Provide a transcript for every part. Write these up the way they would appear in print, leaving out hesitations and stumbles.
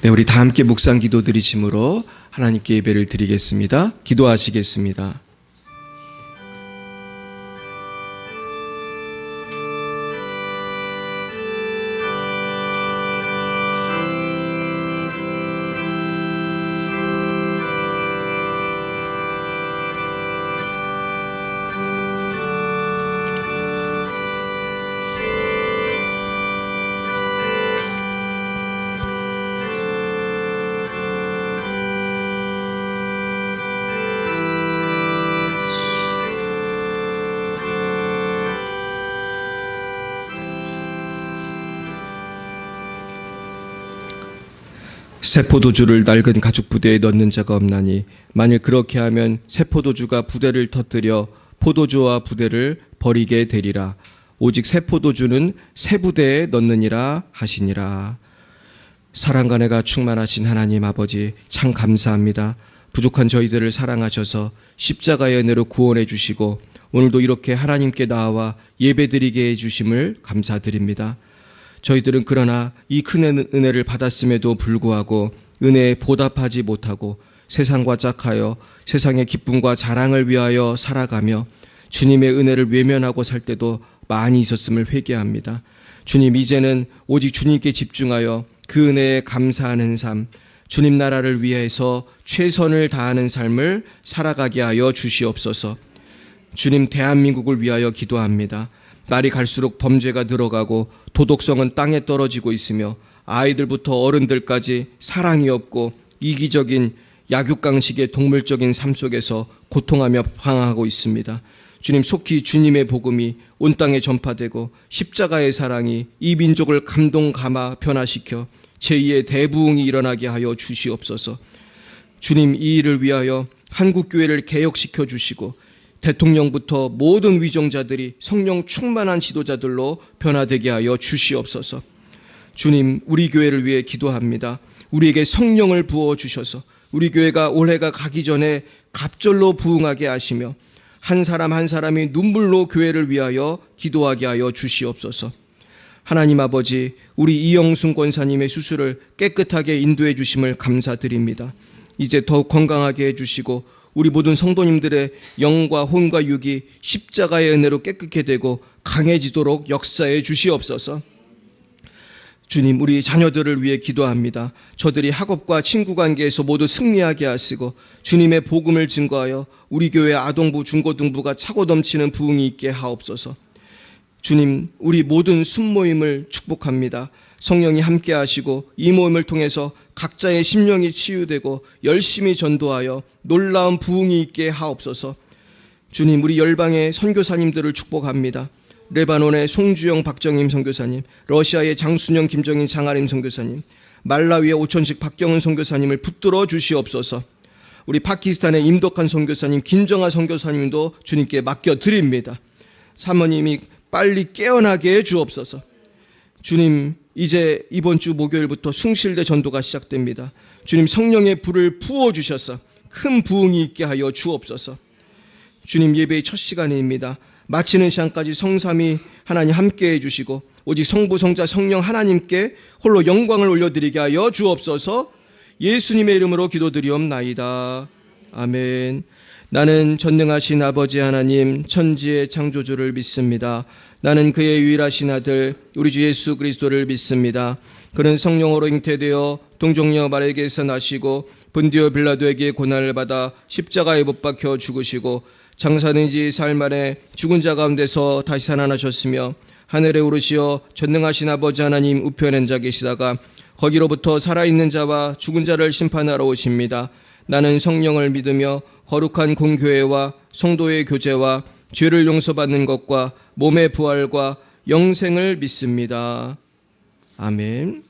네, 우리 다 함께 묵상 기도 드리심으로 하나님께 예배를 드리겠습니다. 기도하시겠습니다. 새 포도주를 낡은 가죽 부대에 넣는 자가 없나니 만일 그렇게 하면 새 포도주가 부대를 터뜨려 포도주와 부대를 버리게 되리라. 오직 새 포도주는 새 부대에 넣느니라 하시니라. 사랑과 은혜가 충만하신 하나님 아버지, 참 감사합니다. 부족한 저희들을 사랑하셔서 십자가의 은혜로 구원해 주시고 오늘도 이렇게 하나님께 나와 예배드리게 해주심을 감사드립니다. 저희들은 그러나 이 큰 은혜를 받았음에도 불구하고 은혜에 보답하지 못하고 세상과 짝하여 세상의 기쁨과 자랑을 위하여 살아가며 주님의 은혜를 외면하고 살 때도 많이 있었음을 회개합니다. 주님, 이제는 오직 주님께 집중하여 그 은혜에 감사하는 삶, 주님 나라를 위해서 최선을 다하는 삶을 살아가게 하여 주시옵소서. 주님, 대한민국을 위하여 기도합니다. 날이 갈수록 범죄가 늘어가고 도덕성은 땅에 떨어지고 있으며 아이들부터 어른들까지 사랑이 없고 이기적인 약육강식의 동물적인 삶 속에서 고통하며 방황하고 있습니다. 주님, 속히 주님의 복음이 온 땅에 전파되고 십자가의 사랑이 이 민족을 감동 감화 변화시켜 제2의 대부흥이 일어나게 하여 주시옵소서. 주님, 이 일을 위하여 한국교회를 개혁시켜 주시고 대통령부터 모든 위정자들이 성령 충만한 지도자들로 변화되게 하여 주시옵소서. 주님, 우리 교회를 위해 기도합니다. 우리에게 성령을 부어주셔서 우리 교회가 올해가 가기 전에 갑절로 부흥하게 하시며 한 사람 한 사람이 눈물로 교회를 위하여 기도하게 하여 주시옵소서. 하나님 아버지, 우리 이영순 권사님의 수술을 깨끗하게 인도해 주심을 감사드립니다. 이제 더욱 건강하게 해주시고 우리 모든 성도님들의 영과 혼과 육이 십자가의 은혜로 깨끗게 되고 강해지도록 역사해 주시옵소서. 주님, 우리 자녀들을 위해 기도합니다. 저들이 학업과 친구관계에서 모두 승리하게 하시고 주님의 복음을 증거하여 우리 교회 아동부 중고등부가 차고 넘치는 부흥이 있게 하옵소서. 주님, 우리 모든 순모임을 축복합니다. 성령이 함께 하시고 이 모임을 통해서 각자의 심령이 치유되고 열심히 전도하여 놀라운 부흥이 있게 하옵소서. 주님, 우리 열방의 선교사님들을 축복합니다. 레바논의 송주영 박정임 선교사님, 러시아의 장순영 김정인 장아림 선교사님, 말라위의 오천식 박경은 선교사님을 붙들어 주시옵소서. 우리 파키스탄의 임덕한 선교사님, 김정아 선교사님도 주님께 맡겨드립니다. 사모님이 빨리 깨어나게 해 주옵소서. 주님, 이제 이번 주 목요일부터 숭실대 전도가 시작됩니다. 주님, 성령의 불을 부어주셔서 큰 부흥이 있게 하여 주옵소서. 주님, 예배의 첫 시간입니다. 마치는 시간까지 성삼위 하나님 함께 해주시고 오직 성부 성자 성령 하나님께 홀로 영광을 올려드리게 하여 주옵소서. 예수님의 이름으로 기도드리옵나이다. 아멘. 나는 전능하신 아버지 하나님 천지의 창조주를 믿습니다. 나는 그의 유일하신 아들 우리 주 예수 그리스도를 믿습니다. 그는 성령으로 잉태되어 동정녀 마리아에게서 나시고 본디오 빌라도에게 고난을 받아 십자가에 못 박혀 죽으시고 장사된 지 사흘 만에 죽은 자 가운데서 다시 살아나셨으며 하늘에 오르시어 전능하신 아버지 하나님 우편에 앉아 계시다가 거기로부터 살아있는 자와 죽은 자를 심판하러 오십니다. 나는 성령을 믿으며 거룩한 공교회와 성도의 교제와 죄를 용서받는 것과 몸의 부활과 영생을 믿습니다. 아멘.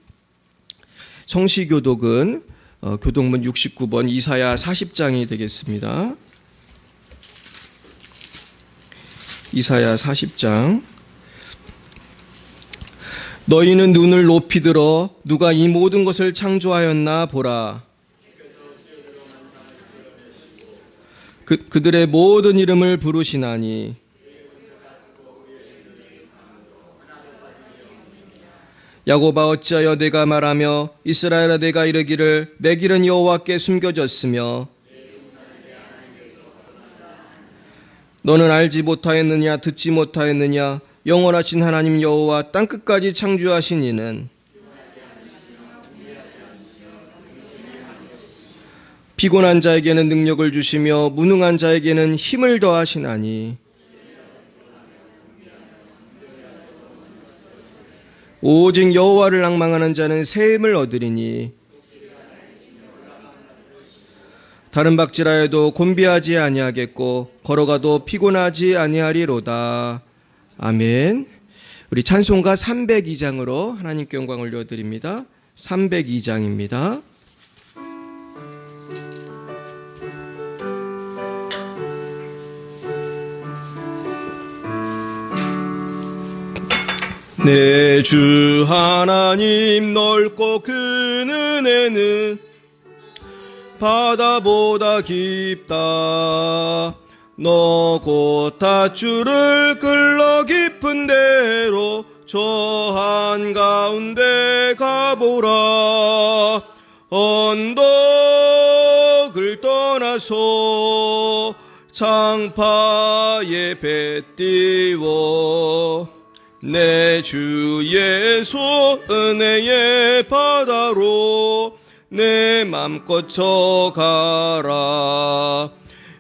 성시교독은 교독문 69번 이사야 40장이 되겠습니다. 이사야 40장. 너희는 눈을 높이 들어 누가 이 모든 것을 창조하였나 보라. 그들의 모든 이름을 부르시나니 야곱아 어찌하여 내가 말하며 이스라엘아 내가 이르기를 내 길은 여호와께 숨겨졌으며 너는 알지 못하였느냐 듣지 못하였느냐 영원하신 하나님 여호와 땅끝까지 창조하신 이는 피곤한 자에게는 능력을 주시며 무능한 자에게는 힘을 더하시나니 오직 여호와를 낭망하는 자는 새 힘을 얻으리니 다른 박질하여도 곤비하지 아니하겠고 걸어가도 피곤하지 아니하리로다. 아멘. 우리 찬송가 302장으로 하나님께 영광 올려드립니다. 302장입니다. 내 주 하나님 넓고 큰 은혜는 바다보다 깊다. 너 곧 닷줄을 끌러 깊은 데로 저 한가운데 가보라. 언덕을 떠나서 장파에 배 띄워 내 주 예수 은혜의 바다로 내 맘껏 쳐가라.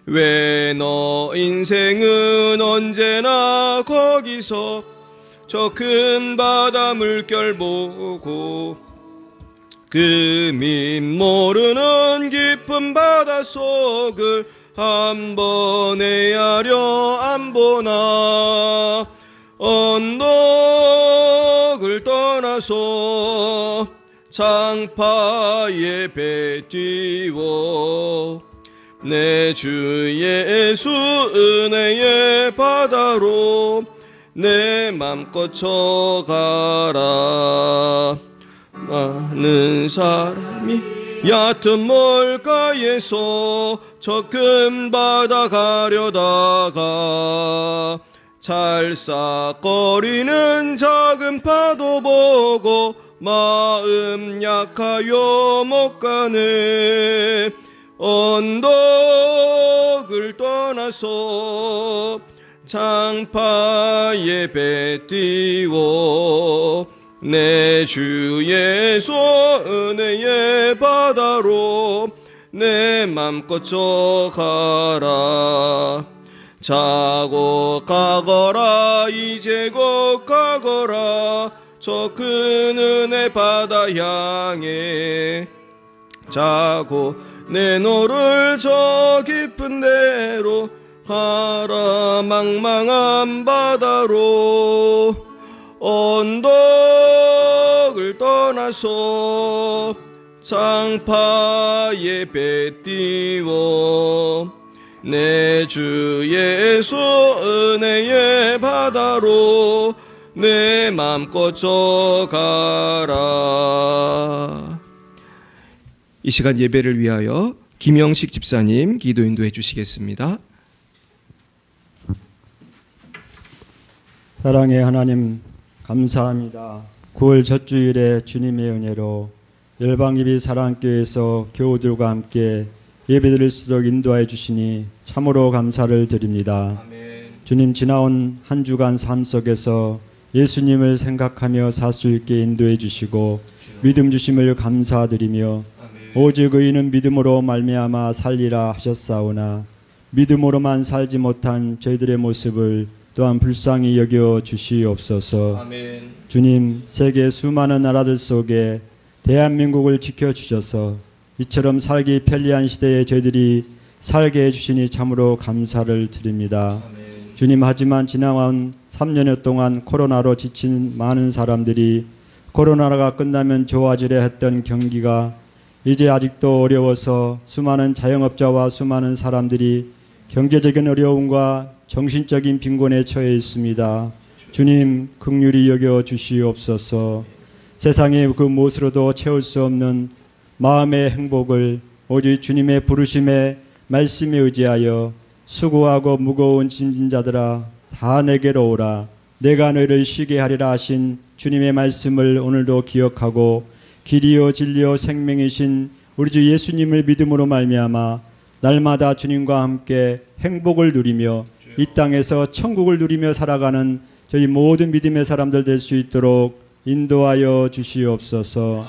왜 너 인생은 언제나 거기서 저 큰 바다 물결 보고 그 밑 모르는 깊은 바닷속을 한 번 헤아려 안 보나. 언덕을 떠나서 장파에 배 띄워 내 주 예수 은혜의 바다로 내 맘껏 쳐가라. 많은 사람이 얕은 멀가에서 저 큰 바다 가려다가 찰싹거리는 작은 파도 보고 마음 약하여 못 가네. 언덕을 떠나서 장파에 배 띄워 내 주 예수 은혜의 바다로 내 맘껏 쳐가라. 자고 가거라 이제 곧 가거라 저 큰 은혜 바다 향해. 자고 내 너를 저 깊은 데로 가라. 망망한 바다로 언덕을 떠나서 장파에 배 띄워 내 주 예수 은혜의 바다로 내 맘껏 쳐가라. 이 시간 예배를 위하여 김영식 집사님 기도 인도해 주시겠습니다. 사랑의 하나님 감사합니다. 9월 첫 주일에 주님의 은혜로 열방예비 사랑교회에서 교우들과 함께 예배드릴 수 있도록 인도하여 주시니 참으로 감사를 드립니다. 아멘. 주님 지나온 한 주간 삶 속에서 예수님을 생각하며 살 수 있게 인도해 주시고 믿음 주심을 감사드리며 오직 의인은 믿음으로 말미암아 살리라 하셨사오나 믿음으로만 살지 못한 저희들의 모습을 또한 불쌍히 여겨 주시옵소서. 아멘. 주님 세계 수많은 나라들 속에 대한민국을 지켜주셔서 이처럼 살기 편리한 시대에 저희들이 살게 해주시니 참으로 감사를 드립니다. 아멘. 주님 하지만 지나온 3년여 동안 코로나로 지친 많은 사람들이 코로나가 끝나면 좋아지려 했던 경기가 이제 아직도 어려워서 수많은 자영업자와 수많은 사람들이 경제적인 어려움과 정신적인 빈곤에 처해 있습니다. 주님 긍휼히 여겨 주시옵소서. 세상의 그 무엇으로도 채울 수 없는 마음의 행복을 오직 주님의 부르심에 말씀에 의지하여 수고하고 무거운 짐진 자들아 다 내게로 오라 내가 너희를 쉬게 하리라 하신 주님의 말씀을 오늘도 기억하고 길이요 진리요 생명이신 우리 주 예수님을 믿음으로 말미암아 날마다 주님과 함께 행복을 누리며 이 땅에서 천국을 누리며 살아가는 저희 모든 믿음의 사람들 될 수 있도록 인도하여 주시옵소서.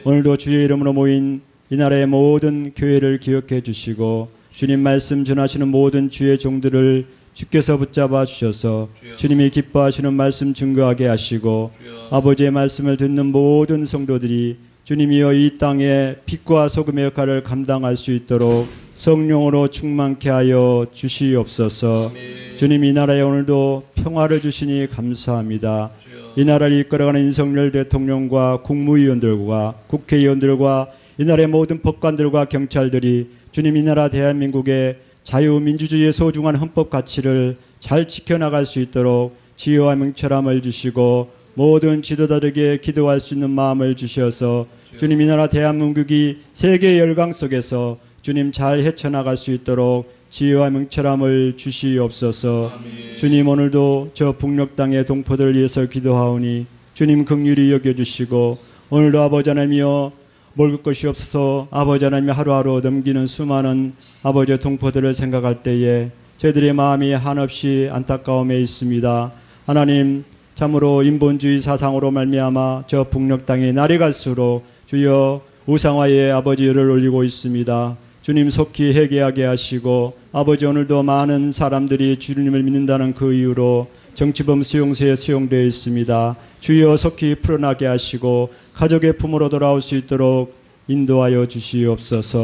오늘도 주의 이름으로 모인 이 나라의 모든 교회를 기억해 주시고 주님 말씀 전하시는 모든 주의 종들을 주께서 붙잡아 주셔서 주님이 기뻐하시는 말씀 증거하게 하시고 아버지의 말씀을 듣는 모든 성도들이 주님이여 이 땅에 빛과 소금의 역할을 감당할 수 있도록 성령으로 충만케 하여 주시옵소서. 주님 이 나라에 오늘도 평화를 주시니 감사합니다. 이 나라를 이끌어가는 윤석열 대통령과 국무위원들과 국회의원들과 이 나라의 모든 법관들과 경찰들이 주님 이 나라 대한민국의 자유민주주의의 소중한 헌법 가치를 잘 지켜나갈 수 있도록 지혜와 명철함을 주시고 모든 지도자들에게 기도할 수 있는 마음을 주셔서 주님 이 나라 대한민국이 세계의 열강 속에서 주님 잘 헤쳐나갈 수 있도록 지혜와 명철함을 주시옵소서. 주님 오늘도 저 북녘 땅의 동포들을 위해서 기도하오니 주님 긍휼히 여겨주시고 오늘도 아버지 하나님이여 먹을 것이 없어서 아버지 하나님이 하루하루 넘기는 수많은 아버지의 동포들을 생각할 때에 저희들의 마음이 한없이 안타까움에 있습니다. 하나님 참으로 인본주의 사상으로 말미암아 저 북녘 땅이 날이 갈수록 주여 우상화의 아버지를 올리고 있습니다. 주님 속히 회개하게 하시고 아버지 오늘도 많은 사람들이 주님을 믿는다는 그 이유로 정치범 수용소에 수용되어 있습니다. 주여 속히 풀어나게 하시고 가족의 품으로 돌아올 수 있도록 인도하여 주시옵소서.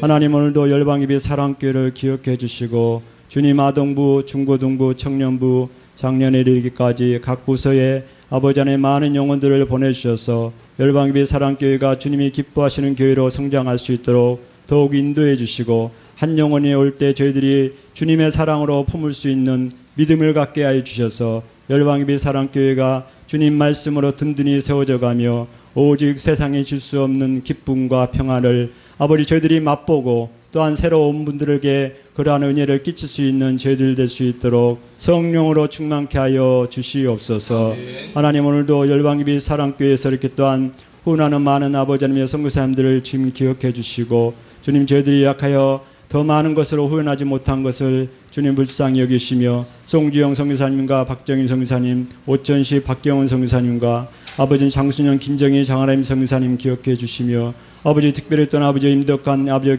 하나님 오늘도 열방예배 사랑교회를 기억해 주시고 주님 아동부, 중고등부, 청년부, 작년에 이르기까지 각 부서에 아버지 안에 많은 영혼들을 보내주셔서 열방예배 사랑교회가 주님이 기뻐하시는 교회로 성장할 수 있도록 더욱 인도해 주시고 한 영혼이 올 때 저희들이 주님의 사랑으로 품을 수 있는 믿음을 갖게 하여 주셔서 열방예배 사랑교회가 주님 말씀으로 든든히 세워져 가며 오직 세상에 줄 수 없는 기쁨과 평안을 아버지 저희들이 맛보고 또한 새로운 분들에게 그러한 은혜를 끼칠 수 있는 저희들 될 수 있도록 성령으로 충만케 하여 주시옵소서. 하나님 오늘도 열방예배 사랑교회에서 이렇게 또한 후원하는 많은 아버지 하나님의 선교사님들을 지금 기억해 주시고 주님 저희들이 약하여 더 많은 것으로 후원하지 못한 것을 주님 불쌍히 여기시며 송주영 선교사님과 박정인 선교사님, 오천시 박경원 선교사님과 아버지 장순영, 김정희, 장하람 선교사님 기억해 주시며 아버지 특별히 또한 아버지 임덕한 아버지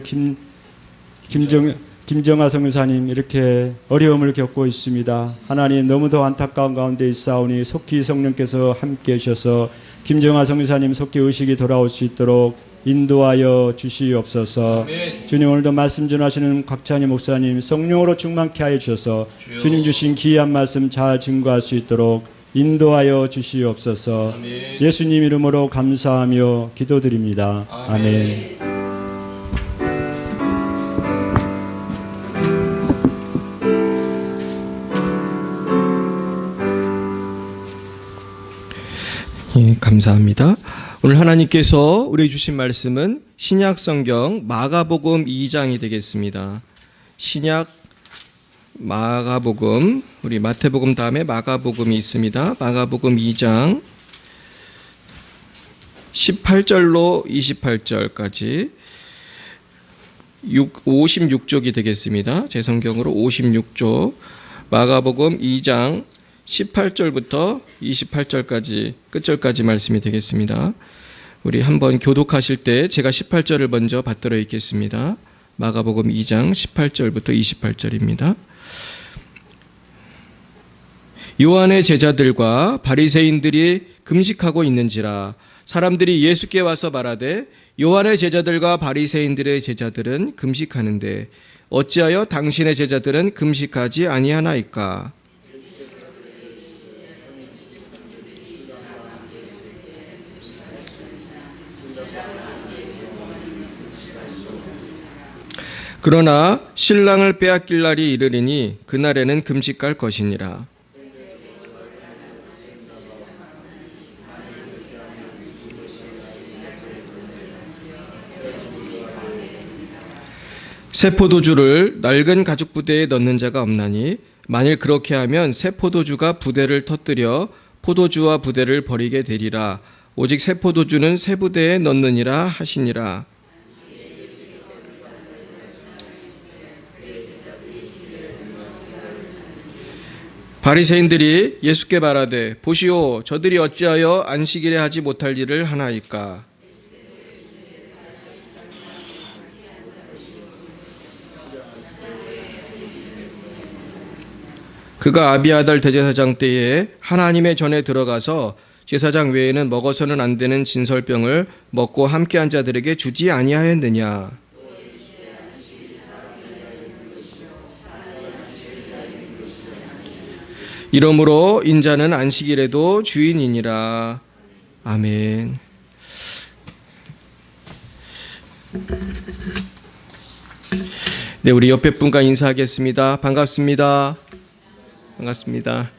김정아 선교사님 이렇게 어려움을 겪고 있습니다. 하나님 너무도 안타까운 가운데 있사오니 속히 성령께서 함께 하셔서 김정아 선교사님 속히 의식이 돌아올 수 있도록 인도하여 주시옵소서. 주님 오늘도 말씀 전하시는 곽찬희 목사님 성령으로 충만케 하여 주셔서 주님 주신 귀한 말씀 잘 증거할 수 있도록 인도하여 주시옵소서. 예수님 이름으로 감사하며 기도드립니다. 아멘. 예, 감사합니다. 오늘 하나님께서 우리에게 주신 말씀은 신약 성경 마가복음 2장이 되겠습니다. 신약 마가복음, 우리 마태복음 다음에 마가복음이 있습니다. 마가복음 2장 18절로 28절까지 56쪽이 되겠습니다. 제 성경으로 56쪽 마가복음 2장 18절부터 28절까지 끝절까지 말씀이 되겠습니다. 우리 한번 교독하실 때 제가 18절을 먼저 받들어 읽겠습니다. 마가복음 2장 18절부터 28절입니다. 요한의 제자들과 바리새인들이 금식하고 있는지라 사람들이 예수께 와서 말하되 요한의 제자들과 바리새인들의 제자들은 금식하는데 어찌하여 당신의 제자들은 금식하지 아니하나이까? 그러나 신랑을 빼앗길 날이 이르리니 그날에는 금식할 것이니라. 새 포도주를 낡은 가죽 부대에 넣는 자가 없나니 만일 그렇게 하면 새 포도주가 부대를 터뜨려 포도주와 부대를 버리게 되리라. 오직 새 포도주는 새 부대에 넣느니라 하시니라. 바리새인들이 예수께 말하되 보시오 저들이 어찌하여 안식일에 하지 못할 일을 하나이까. 그가 아비아달 대제사장 때에 하나님의 전에 들어가서 제사장 외에는 먹어서는 안 되는 진설병을 먹고 함께한 자들에게 주지 아니하였느냐. 이러므로 인자는 안식일에도 주인이니라. 아멘. 네, 우리 옆에 분과 인사하겠습니다. 반갑습니다. 반갑습니다.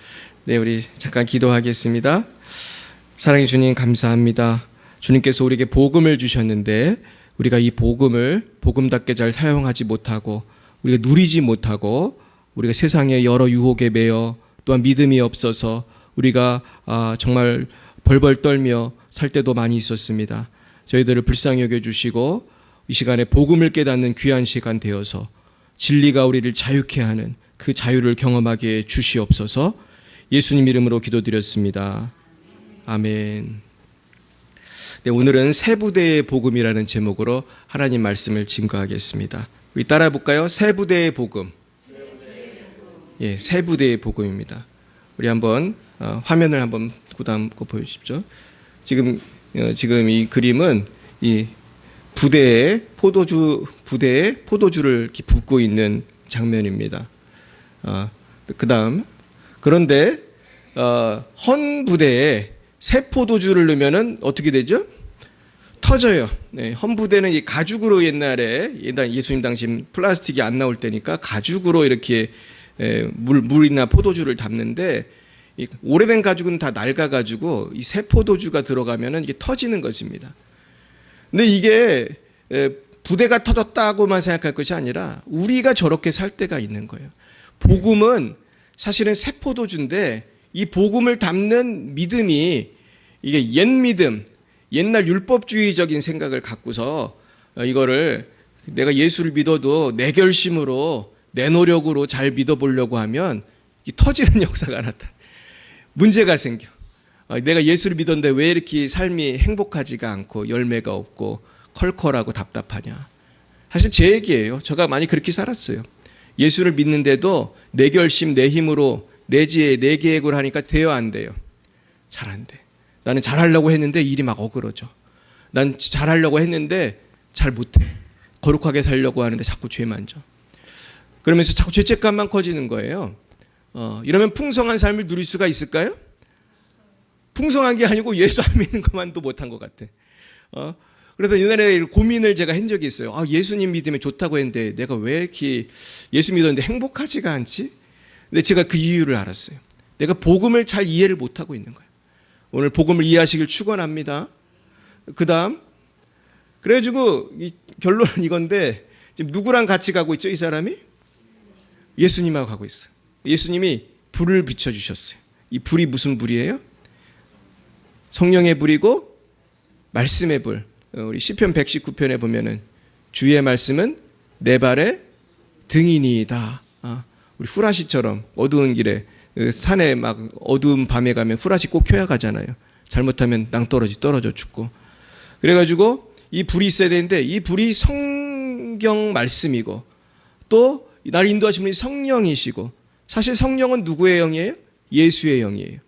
네, 우리 잠깐 기도하겠습니다. 사랑해 주님 감사합니다. 주님께서 우리에게 복음을 주셨는데 우리가 이 복음을 복음답게 잘 사용하지 못하고 우리가 누리지 못하고 우리가 세상의 여러 유혹에 매여 또한 믿음이 없어서 우리가 정말 벌벌 떨며 살 때도 많이 있었습니다. 저희들을 불쌍히 여겨주시고 이 시간에 복음을 깨닫는 귀한 시간 되어서 진리가 우리를 자유케 하는 그 자유를 경험하게 주시옵소서. 예수님 이름으로 기도드렸습니다. 아멘. 네, 오늘은 새 부대의 복음이라는 제목으로 하나님 말씀을 증거하겠습니다. 우리 따라해 볼까요? 새 부대의 복음. 예, 새 부대의 복음입니다. 우리 한번 화면을 한번 그다음 거 보여주십시오. 지금 이 그림은 이 부대에 포도주를 이렇게 붓고 있는 장면입니다. 그다음 그런데 헌 부대에 새 포도주를 넣으면은 어떻게 되죠? 터져요. 네, 헌 부대는 이 가죽으로 옛날 예수님 당시 플라스틱이 안 나올 때니까 가죽으로 이렇게 물이나 포도주를 담는데 이 오래된 가죽은 다 낡아가지고 이 새 포도주가 들어가면은 이게 터지는 것입니다. 근데 이게 부대가 터졌다고만 생각할 것이 아니라 우리가 저렇게 살 때가 있는 거예요. 복음은 사실은 새 포도주인데 이 복음을 담는 믿음이 이게 옛 믿음, 옛날 율법주의적인 생각을 갖고서 이거를 내가 예수를 믿어도 내 결심으로 내 노력으로 잘 믿어보려고 하면 터지는 역사가 나타나. 문제가 생겨. 내가 예수를 믿었는데 왜 이렇게 삶이 행복하지가 않고 열매가 없고 컬컬하고 답답하냐. 사실 제 얘기예요. 제가 많이 그렇게 살았어요. 예수를 믿는데도 내 결심, 내 힘으로 내 지혜, 내 계획을 하니까 돼요, 안 돼요? 잘 안 돼. 나는 잘하려고 했는데 일이 막 어그러져. 난 잘하려고 했는데 잘 못해. 거룩하게 살려고 하는데 자꾸 죄 만져. 그러면서 자꾸 죄책감만 커지는 거예요. 이러면 풍성한 삶을 누릴 수가 있을까요? 풍성한 게 아니고 예수 안 믿는 것만도 못한 것 같아. 그래서 옛날에 고민을 제가 한 적이 있어요. 예수님 믿음에 좋다고 했는데 내가 왜 이렇게 예수 믿었는데 행복하지가 않지? 근데 제가 그 이유를 알았어요. 내가 복음을 잘 이해를 못하고 있는 거예요. 오늘 복음을 이해하시길 축원합니다. 그 다음 그래가지고 결론은 이건데 지금 누구랑 같이 가고 있죠? 이 사람이? 예수님하고 가고 있어요. 예수님이 불을 비춰주셨어요. 이 불이 무슨 불이에요? 성령의 불이고 말씀의 불. 우리 시편 119편에 보면은 주의 말씀은 내 발의 등이니이다. 우리 후라시처럼 어두운 길에 산에 막 어두운 밤에 가면 후라시 꼭 켜야 가잖아요. 잘못하면 떨어져 죽고. 그래가지고 이 불이 있어야 되는데 이 불이 성경 말씀이고 또 나를 인도하신 분이 성령이시고 사실 성령은 누구의 영이에요? 예수의 영이에요.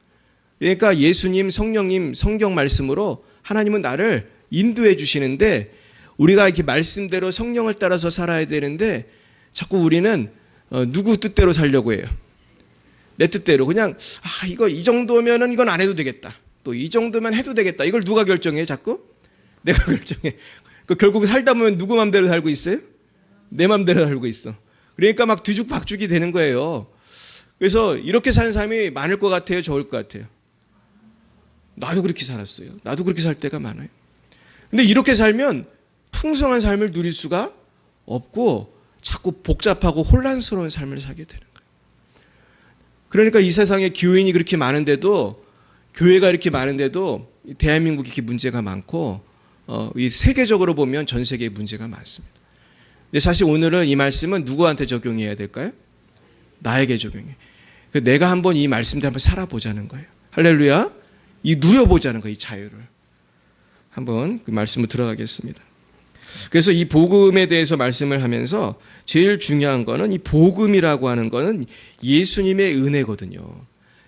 그러니까 예수님, 성령님, 성경 말씀으로 하나님은 나를 인도해 주시는데 우리가 이렇게 말씀대로 성령을 따라서 살아야 되는데 자꾸 우리는 누구 뜻대로 살려고 해요. 내 뜻대로 그냥 이거 이 정도면은 이건 안 해도 되겠다. 또 이 정도면 해도 되겠다. 이걸 누가 결정해 자꾸? 내가 결정해. 결국 살다 보면 누구 맘대로 살고 있어요? 내 맘대로 살고 있어. 그러니까 막 뒤죽박죽이 되는 거예요. 그래서 이렇게 사는 사람이 많을 것 같아요? 적을 것 같아요? 나도 그렇게 살았어요. 나도 그렇게 살 때가 많아요. 근데 이렇게 살면 풍성한 삶을 누릴 수가 없고 자꾸 복잡하고 혼란스러운 삶을 살게 되는 거예요. 그러니까 이 세상에 교인이 그렇게 많은데도 교회가 이렇게 많은데도 대한민국이 이렇게 문제가 많고 이 세계적으로 보면 전 세계에 문제가 많습니다. 근데 사실 오늘은 이 말씀은 누구한테 적용해야 될까요? 나에게 적용해. 내가 한번 이 말씀대로 한번 살아보자는 거예요. 할렐루야. 이 누려보자는 거예요. 이 자유를. 한번 그 말씀으로 들어가겠습니다. 그래서 이 복음에 대해서 말씀을 하면서 제일 중요한 거는 이 복음이라고 하는 거는 예수님의 은혜거든요.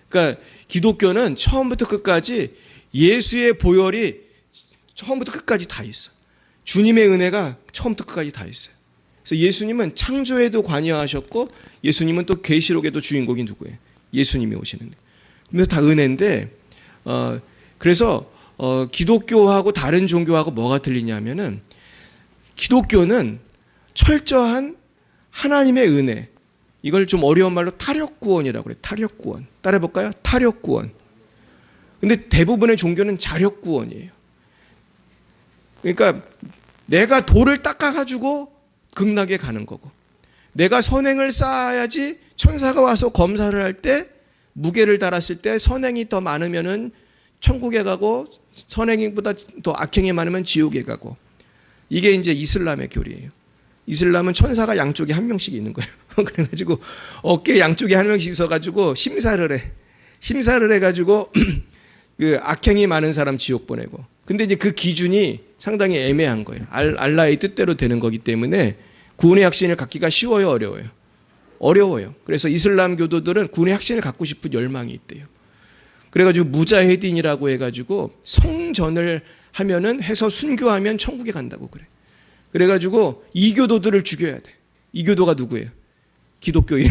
그러니까 기독교는 처음부터 끝까지 예수의 보혈이 처음부터 끝까지 다 있어. 주님의 은혜가 처음부터 끝까지 다 있어요. 그래서 예수님은 창조에도 관여하셨고 예수님은 또 계시록에도 주인공이 누구예요? 예수님이 오시는데. 그래서 다 은혜인데 그래서 기독교하고 다른 종교하고 뭐가 틀리냐면은 기독교는 철저한 하나님의 은혜. 이걸 좀 어려운 말로 타력구원이라고 그래요. 타력구원. 따라해볼까요? 타력구원. 근데 대부분의 종교는 자력구원이에요. 그러니까 내가 돌을 닦아가지고 극락에 가는 거고, 내가 선행을 쌓아야지 천사가 와서 검사를 할 때 무게를 달았을 때 선행이 더 많으면은 천국에 가고 선행보다 더 악행이 많으면 지옥에 가고, 이게 이제 이슬람의 교리예요. 이슬람은 천사가 양쪽에 한 명씩 있는 거예요. 그래가지고 어깨 양쪽에 한 명씩 있어가지고 심사를 해. 심사를 해가지고 그 악행이 많은 사람 지옥 보내고. 근데 이제 그 기준이 상당히 애매한 거예요. 알라의 뜻대로 되는 거기 때문에 구원의 확신을 갖기가 쉬워요, 어려워요? 어려워요. 그래서 이슬람 교도들은 구원의 확신을 갖고 싶은 열망이 있대요. 그래가지고 무자헤딘이라고 해가지고 성전을 하면은 해서 순교하면 천국에 간다고 그래. 그래가지고 이교도들을 죽여야 돼. 이교도가 누구예요? 기독교인.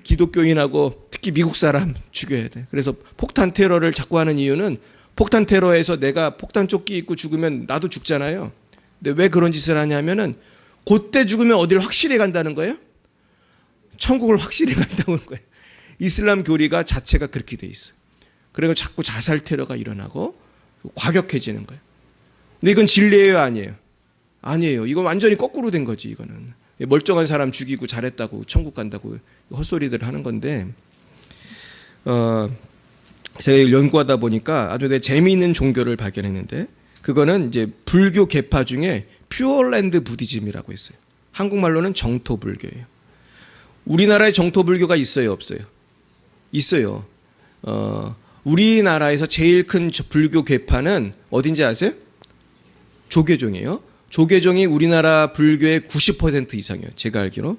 기독교인하고 특히 미국 사람 죽여야 돼. 그래서 폭탄 테러를 자꾸 하는 이유는 폭탄 테러에서 내가 폭탄 조끼 입고 죽으면 나도 죽잖아요. 근데 왜 그런 짓을 하냐면은 그때 죽으면 어디를 확실히 간다는 거예요? 천국을 확실히 간다는 거예요. 이슬람 교리가 자체가 그렇게 돼 있어요. 그래서 자꾸 자살 테러가 일어나고 과격해지는 거예요. 근데 이건 진리예요, 아니에요? 아니에요. 이건 완전히 거꾸로 된 거지, 이거는. 멀쩡한 사람 죽이고 잘했다고 천국 간다고 헛소리들 하는 건데, 제가 연구하다 보니까 아주 재미있는 종교를 발견했는데, 그거는 이제 불교 계파 중에 퓨어랜드 부디즘이라고 있어요. 한국말로는 정토불교예요. 우리나라에 정토불교가 있어요, 없어요? 있어요. 우리나라에서 제일 큰 불교 계파는 어딘지 아세요? 조계종이에요. 조계종이 우리나라 불교의 90% 이상이에요. 제가 알기로.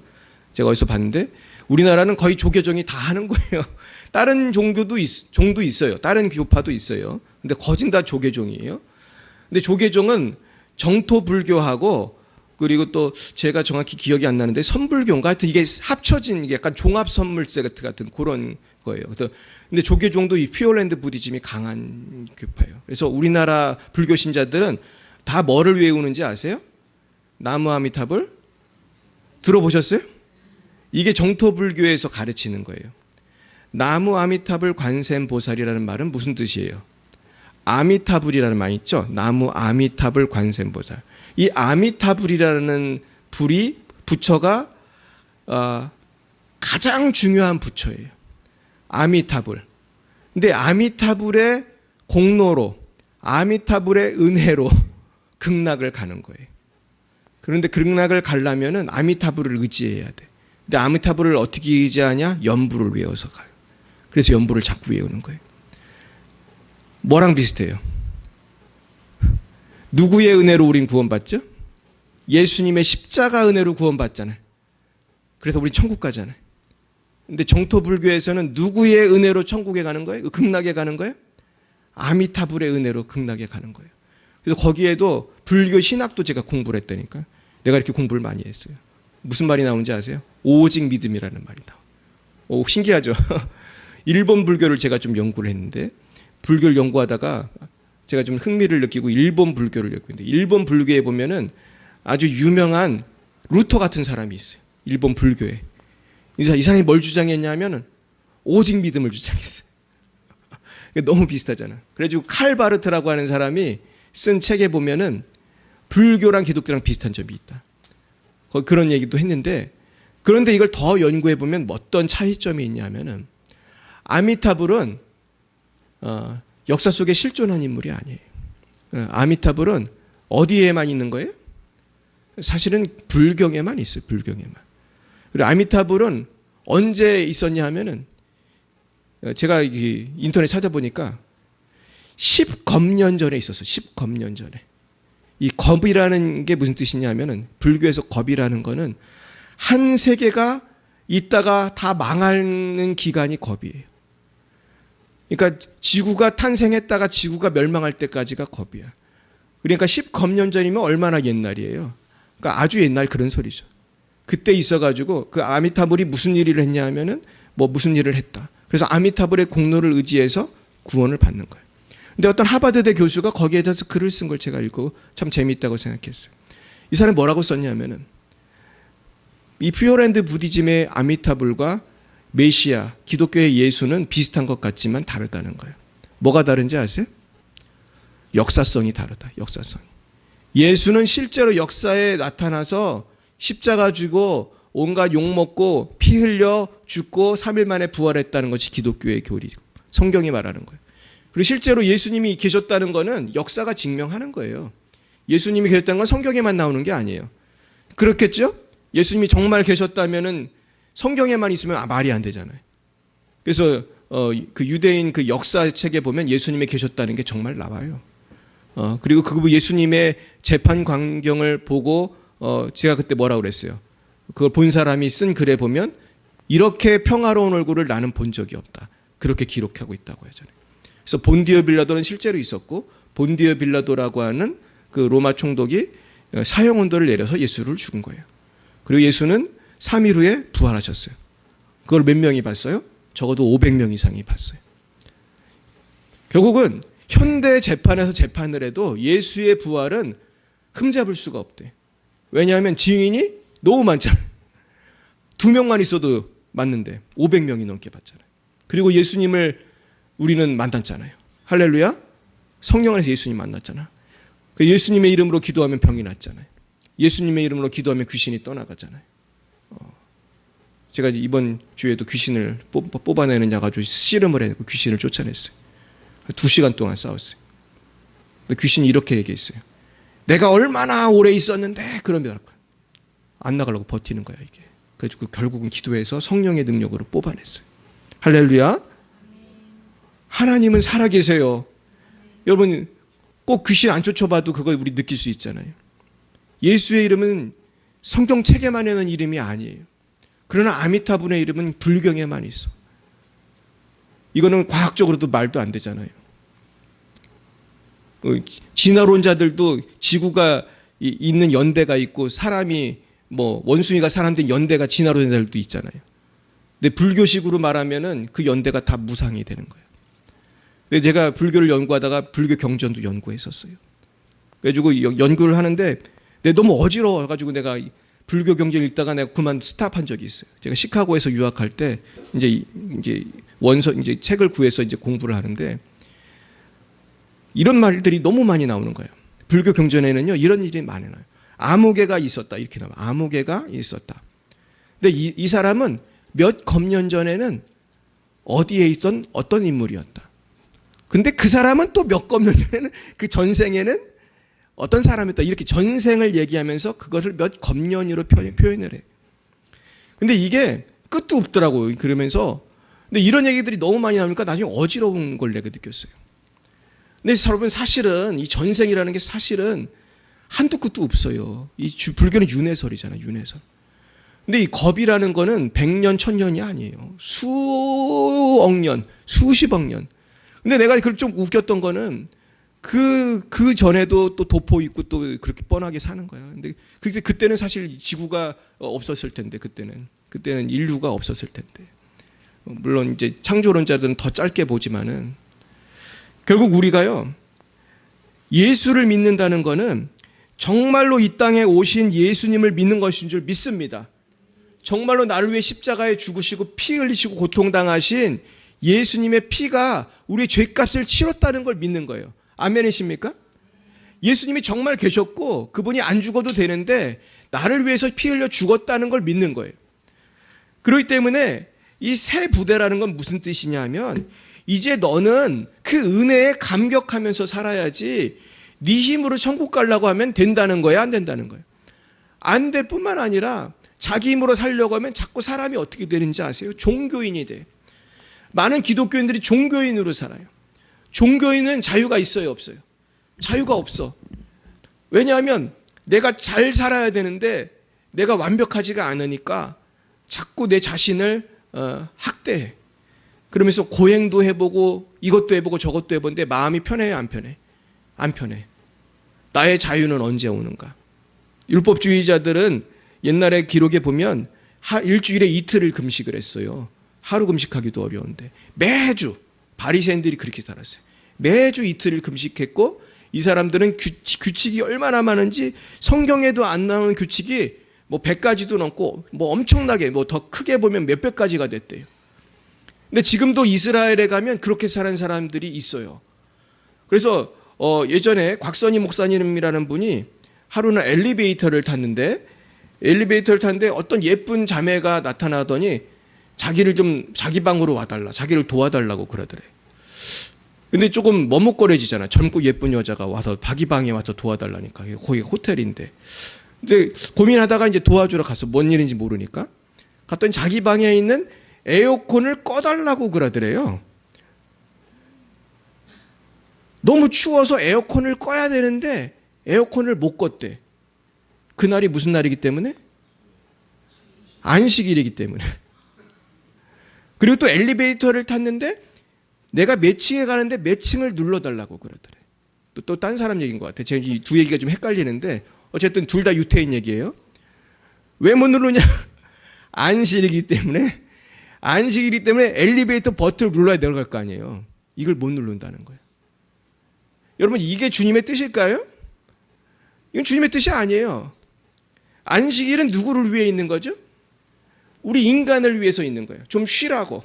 제가 어디서 봤는데 우리나라는 거의 조계종이 다 하는 거예요. 다른 종도 있어요. 다른 교파도 있어요. 근데 거진 다 조계종이에요. 근데 조계종은 정토불교하고 그리고 또 제가 정확히 기억이 안 나는데 선불교인가 하여튼 이게 합쳐진 이게 약간 종합선물세 같은 그런 거예요. 근데 조계종도 이 퓨어랜드 부디즘이 강한 교파예요. 그래서 우리나라 불교 신자들은 다 뭐를 외우는지 아세요? 나무 아미타불? 들어보셨어요? 이게 정토불교에서 가르치는 거예요. 나무 아미타불 관세음보살이라는 말은 무슨 뜻이에요? 아미타불이라는 말 있죠? 나무 아미타불 관세음보살. 이 아미타불이라는 부처가 가장 중요한 부처예요. 아미타불. 근데 아미타불의 공로로, 아미타불의 은혜로 극락을 가는 거예요. 그런데 극락을 가려면은 아미타불을 의지해야 돼. 근데 아미타불을 어떻게 의지하냐? 연부를 외워서 가요. 그래서 연부를 자꾸 외우는 거예요. 뭐랑 비슷해요? 누구의 은혜로 우린 구원받죠? 예수님의 십자가 은혜로 구원받잖아요. 그래서 우린 천국 가잖아요. 근데 정토불교에서는 누구의 은혜로 천국에 가는 거예요? 극락에 가는 거예요? 아미타불의 은혜로 극락에 가는 거예요. 그래서 거기에도 불교 신학도 제가 공부를 했다니까. 내가 이렇게 공부를 많이 했어요. 무슨 말이 나오는지 아세요? 오직 믿음이라는 말이 나와요. 신기하죠? 일본 불교를 제가 좀 연구를 했는데 불교를 연구하다가 제가 좀 흥미를 느끼고 일본 불교를 연구했는데 일본 불교에 보면은 아주 유명한 루터 같은 사람이 있어요. 일본 불교에. 이 사람이 뭘 주장했냐면은 오직 믿음을 주장했어요. 너무 비슷하잖아. 그래가지고 칼바르트라고 하는 사람이 쓴 책에 보면은 불교랑 기독교랑 비슷한 점이 있다. 그런 얘기도 했는데 그런데 이걸 더 연구해 보면 어떤 차이점이 있냐면은 아미타불은 역사 속에 실존한 인물이 아니에요. 아미타불은 어디에만 있는 거예요? 사실은 불경에만 있어요. 불경에만. 그리고 아미타불은 언제 있었냐 하면은 제가 인터넷 찾아보니까 10검년 전에 있었어요. 10검년 전에. 이 겁이라는 게 무슨 뜻이냐 하면은 불교에서 겁이라는 거는 한 세계가 있다가 다 망하는 기간이 겁이에요. 그러니까 지구가 탄생했다가 지구가 멸망할 때까지가 겁이야. 그러니까 10검년 전이면 얼마나 옛날이에요. 그러니까 아주 옛날 그런 소리죠. 그때 있어가지고 그 아미타불이 무슨 일을 했냐 하면은 뭐 무슨 일을 했다. 그래서 아미타불의 공로를 의지해서 구원을 받는 거예요. 근데 어떤 하버드대 교수가 거기에 대해서 글을 쓴 걸 제가 읽고 참 재미있다고 생각했어요. 이 사람이 뭐라고 썼냐면은 이 퓨어랜드 부디즘의 아미타불과 메시아, 기독교의 예수는 비슷한 것 같지만 다르다는 거예요. 뭐가 다른지 아세요? 역사성이 다르다. 역사성이. 예수는 실제로 역사에 나타나서 십자가 지고 온갖 욕먹고 피 흘려 죽고 3일 만에 부활했다는 것이 기독교의 교리고 성경이 말하는 거예요. 그리고 실제로 예수님이 계셨다는 것은 역사가 증명하는 거예요. 예수님이 계셨다는 건 성경에만 나오는 게 아니에요. 그렇겠죠? 예수님이 정말 계셨다면은 성경에만 있으면 말이 안 되잖아요. 그래서 그 유대인 그 역사책에 보면 예수님이 계셨다는 게 정말 나와요. 그리고 그 예수님의 재판 광경을 보고 제가 그때 뭐라고 그랬어요. 그걸 본 사람이 쓴 글에 보면 이렇게 평화로운 얼굴을 나는 본 적이 없다. 그렇게 기록하고 있다고 하잖아요. 그래서 본디오 빌라도는 실제로 있었고 본디오 빌라도라고 하는 그 로마 총독이 사형언도를 내려서 예수를 죽은 거예요. 그리고 예수는 3일 후에 부활하셨어요. 그걸 몇 명이 봤어요? 적어도 500명 이상이 봤어요. 결국은 현대 재판에서 재판을 해도 예수의 부활은 흠잡을 수가 없대. 왜냐하면 증인이 너무 많잖아요. 2명만 있어도 맞는데 500명이 넘게 봤잖아요. 그리고 예수님을 우리는 만났잖아요. 할렐루야. 성령 안에서 예수님 만났잖아. 예수님의 이름으로 기도하면 병이 낫잖아요. 예수님의 이름으로 기도하면 귀신이 떠나가잖아요. 제가 이번 주에도 귀신을 뽑아내는 자 가지고 씨름을 해내고 귀신을 쫓아냈어요. 2시간 동안 싸웠어요. 귀신이 이렇게 얘기했어요. 내가 얼마나 오래 있었는데 그러면 안 나가려고 버티는 거야 이게. 그래서 결국은 기도해서 성령의 능력으로 뽑아냈어요. 할렐루야. 하나님은 살아계세요. 여러분 꼭 귀신 안 쫓아봐도 그걸 우리 느낄 수 있잖아요. 예수의 이름은 성경책에만 있는 이름이 아니에요. 그러나 아미타불의 이름은 불경에만 있어. 이거는 과학적으로도 말도 안 되잖아요. 진화론자들도 지구가 있는 연대가 있고 사람이 뭐 원숭이가 사람된 연대가 진화론자들도 있잖아요. 근데 불교식으로 말하면은 그 연대가 다 무상이 되는 거예요. 근데 제가 불교를 연구하다가 불교 경전도 연구했었어요. 그래가지고 연구를 하는데 너무 어지러워가지고 내가 불교 경전 읽다가 내가 그만 스탑한 적이 있어요. 제가 시카고에서 유학할 때 이제 책을 구해서 이제 공부를 하는데 이런 말들이 너무 많이 나오는 거예요. 불교 경전에는요 이런 일이 많이 나와요. 아무개가 있었다 이렇게 나와요. 아무개가 있었다. 근데 이 사람은 몇 검년 전에는 어디에 있던 어떤 인물이었다. 근데 그 사람은 또 몇 검년 전에는 그 전생에는 어떤 사람이었다. 이렇게 전생을 얘기하면서 그것을 몇 검년으로 표현을 해요. 근데 이게 끝도 없더라고요. 그러면서 근데 이런 얘기들이 너무 많이 나오니까 나중에 어지러운 걸 내가 느꼈어요. 근데 여러분 사실은 이 전생이라는 게 사실은 한도 끝도 없어요. 이 불교는 윤회설이잖아요. 윤회설. 근데 이 겁이라는 거는 100년, 1000년이 아니에요. 수억 년, 수십억 년. 근데 내가 좀 웃겼던 거는 그 전에도 또 도포 있고 또 그렇게 뻔하게 사는 거야. 근데 그때는 사실 지구가 없었을 텐데 그때는 인류가 없었을 텐데. 물론 이제 창조론자들은 더 짧게 보지만은 결국 우리가요 예수를 믿는다는 거는 정말로 이 땅에 오신 예수님을 믿는 것인 줄 믿습니다. 정말로 나를 위해 십자가에 죽으시고 피 흘리시고 고통당하신 예수님의 피가 우리의 죄값을 치렀다는 걸 믿는 거예요. 아멘이십니까? 예수님이 정말 계셨고 그분이 안 죽어도 되는데 나를 위해서 피 흘려 죽었다는 걸 믿는 거예요. 그렇기 때문에 이 새 부대라는 건 무슨 뜻이냐면 이제 너는 그 은혜에 감격하면서 살아야지 네 힘으로 천국 가려고 하면 된다는 거야, 안 된다는 거야? 안 될 뿐만 아니라 자기 힘으로 살려고 하면 자꾸 사람이 어떻게 되는지 아세요? 종교인이 돼. 많은 기독교인들이 종교인으로 살아요. 종교인은 자유가 있어요, 없어요? 자유가 없어. 왜냐하면 내가 잘 살아야 되는데 내가 완벽하지가 않으니까 자꾸 내 자신을 학대해. 그러면서 고행도 해보고 이것도 해보고 저것도 해보는데 마음이 편해요, 안 편해? 안 편해. 나의 자유는 언제 오는가? 율법주의자들은 옛날에 기록에 보면 일주일에 이틀을 금식을 했어요. 하루 금식하기도 어려운데 매주 바리새인들이 그렇게 살았어요. 매주 이틀을 금식했고 이 사람들은 규칙이 얼마나 많은지 성경에도 안 나오는 규칙이 뭐 100가지도 넘고 뭐 엄청나게 뭐 더 크게 보면 몇백 가지가 됐대요. 근데 지금도 이스라엘에 가면 그렇게 사는 사람들이 있어요. 그래서 예전에 곽선희 목사님이라는 분이 하루는 엘리베이터를 탔는데 어떤 예쁜 자매가 나타나더니 자기를 좀 자기 방으로 와달라, 자기를 도와달라고 그러더래. 근데 조금 머뭇거려지잖아. 젊고 예쁜 여자가 와서 자기 방에 와서 도와달라니까. 거기 호텔인데. 근데 고민하다가 이제 도와주러 갔어. 뭔 일인지 모르니까. 갔더니 자기 방에 있는 에어컨을 꺼달라고 그러더래요. 너무 추워서 에어컨을 꺼야 되는데 에어컨을 못 껐대. 그날이 무슨 날이기 때문에? 안식일이기 때문에. 그리고 또 엘리베이터를 탔는데 내가 몇 층에 가는데 몇 층을 눌러달라고 그러더래. 또 딴 사람 얘기인 것 같아. 제가 이 두 얘기가 좀 헷갈리는데 어쨌든 둘 다 유태인 얘기예요. 왜 못 누르냐? 안식일이기 때문에 엘리베이터 버튼을 눌러야 내려갈 거 아니에요. 이걸 못 누른다는 거예요. 여러분 이게 주님의 뜻일까요? 이건 주님의 뜻이 아니에요. 안식일은 누구를 위해 있는 거죠? 우리 인간을 위해서 있는 거예요. 좀 쉬라고.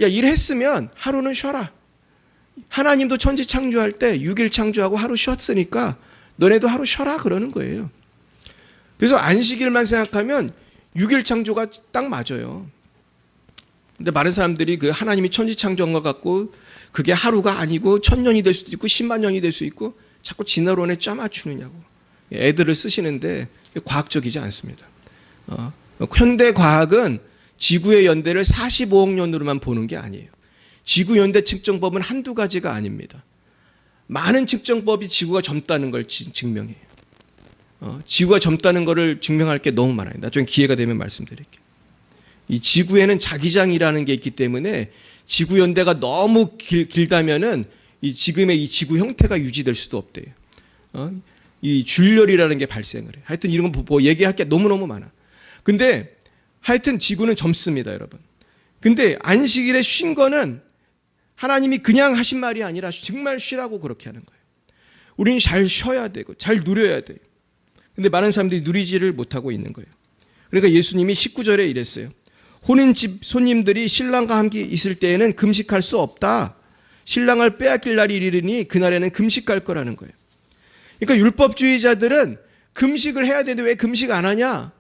야, 일했으면 하루는 쉬어라. 하나님도 천지 창조할 때 6일 창조하고 하루 쉬었으니까 너네도 하루 쉬어라 그러는 거예요. 그래서 안식일만 생각하면 6일 창조가 딱 맞아요. 근데 많은 사람들이 그 하나님이 천지 창조한 것 같고 그게 하루가 아니고 1000년이 될 수도 있고 10만 년이 될 수 있고 자꾸 진화론에 짜맞추느냐고 애들을 쓰시는데 과학적이지 않습니다. 현대 과학은 지구의 연대를 45억 년으로만 보는 게 아니에요. 지구 연대 측정법은 한두 가지가 아닙니다. 많은 측정법이 지구가 젊다는 걸 증명해요. 지구가 젊다는 것을 증명할 게 너무 많아요. 나중에 기회가 되면 말씀드릴게요. 이 지구에는 자기장이라는 게 있기 때문에 지구 연대가 너무 길다면은 지금의 이 지구 형태가 유지될 수도 없대요. 이 줄열이라는 게 발생을 해요. 하여튼 이런 거 얘기할 게 너무너무 많아. 근데 하여튼 지구는 젊습니다, 여러분. 근데 안식일에 쉰 거는 하나님이 그냥 하신 말이 아니라 정말 쉬라고 그렇게 하는 거예요. 우리는 잘 쉬어야 되고 잘 누려야 돼요. 근데 많은 사람들이 누리지를 못하고 있는 거예요. 그러니까 예수님이 19절에 이랬어요. 혼인집 손님들이 신랑과 함께 있을 때에는 금식할 수 없다. 신랑을 빼앗길 날이 이르니 그날에는 금식할 거라는 거예요. 그러니까 율법주의자들은 금식을 해야 되는데 왜 금식 안 하냐?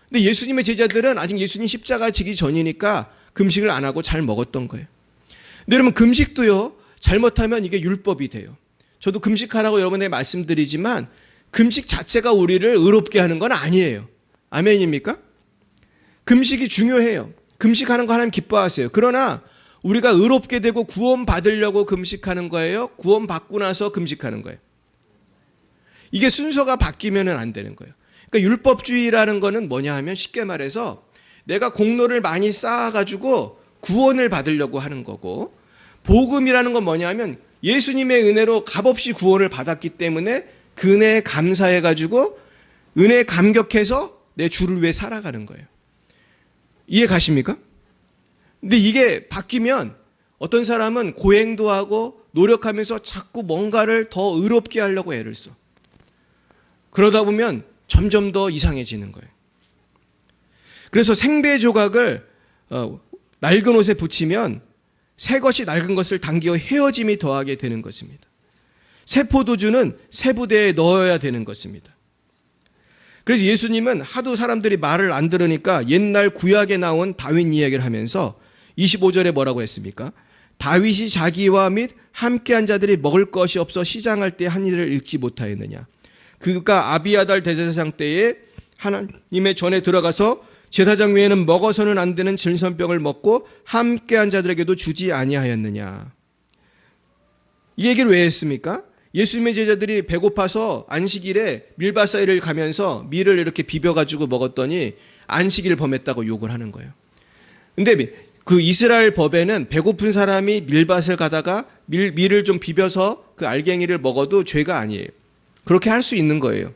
근데 예수님의 제자들은 아직 예수님 십자가 지기 전이니까 금식을 안 하고 잘 먹었던 거예요. 근데 여러분 금식도요, 잘못하면 이게 율법이 돼요. 저도 금식하라고 여러분에게 말씀드리지만 금식 자체가 우리를 의롭게 하는 건 아니에요. 아멘입니까? 금식이 중요해요. 금식하는 거 하나님 기뻐하세요. 그러나 우리가 의롭게 되고 구원받으려고 금식하는 거예요? 구원받고 나서 금식하는 거예요? 이게 순서가 바뀌면 안 되는 거예요. 그러니까 율법주의라는 거는 뭐냐 하면 쉽게 말해서 내가 공로를 많이 쌓아가지고 구원을 받으려고 하는 거고, 복음이라는 건 뭐냐 하면 예수님의 은혜로 값없이 구원을 받았기 때문에 그 은혜에 감사해가지고 은혜에 감격해서 내 주를 위해 살아가는 거예요. 이해 가십니까? 근데 이게 바뀌면 어떤 사람은 고행도 하고 노력하면서 자꾸 뭔가를 더 의롭게 하려고 애를 써. 그러다 보면 점점 더 이상해지는 거예요. 그래서 생배 조각을 낡은 옷에 붙이면 새 것이 낡은 것을 당기어 헤어짐이 더하게 되는 것입니다. 새 포도주는 새 부대에 넣어야 되는 것입니다. 그래서 예수님은 하도 사람들이 말을 안 들으니까 옛날 구약에 나온 다윗 이야기를 하면서 25절에 뭐라고 했습니까? 다윗이 자기와 및 함께한 자들이 먹을 것이 없어 시장할 때 한 일을 읽지 못하였느냐. 그가 아비아달 대제사장 때에 하나님의 전에 들어가서 제사장 외에는 먹어서는 안 되는 질선병을 먹고 함께한 자들에게도 주지 아니하였느냐. 이 얘기를 왜 했습니까? 예수님의 제자들이 배고파서 안식일에 밀밭 사이를 가면서 밀을 이렇게 비벼가지고 먹었더니 안식일을 범했다고 욕을 하는 거예요. 근데 그 이스라엘 법에는 배고픈 사람이 밀밭을 가다가 밀을 좀 비벼서 그 알갱이를 먹어도 죄가 아니에요. 그렇게 할 수 있는 거예요.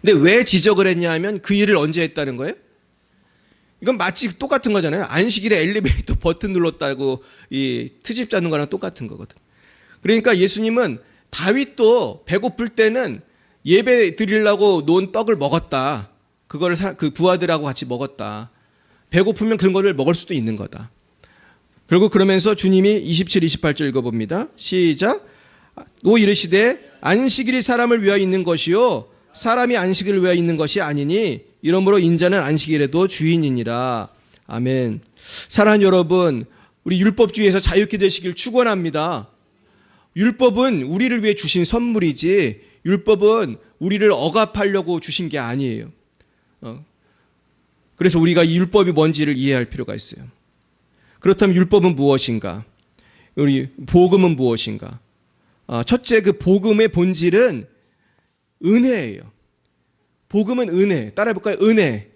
근데 왜 지적을 했냐 하면 그 일을 언제 했다는 거예요? 이건 마치 똑같은 거잖아요. 안식일에 엘리베이터 버튼 눌렀다고 이 트집 잡는 거랑 똑같은 거거든. 그러니까 예수님은 다윗도 배고플 때는 예배 드리려고 놓은 떡을 먹었다. 그거를 그 부하들하고 같이 먹었다. 배고프면 그런 거를 먹을 수도 있는 거다. 결국 그러면서 주님이 27, 28절 읽어봅니다. 시작. 또 이르시되 안식일이 사람을 위하여 있는 것이요 사람이 안식일을 위하여 있는 것이 아니니 이러므로 인자는 안식일에도 주인이니라. 아멘. 사랑하는 여러분, 우리 율법주의에서 자유케 되시길 축원합니다. 율법은 우리를 위해 주신 선물이지 율법은 우리를 억압하려고 주신 게 아니에요. 그래서 우리가 이 율법이 뭔지를 이해할 필요가 있어요. 그렇다면 율법은 무엇인가? 우리 복음은 무엇인가? 첫째, 그 복음의 본질은 은혜예요. 복음은 은혜. 따라해볼까요? 은혜.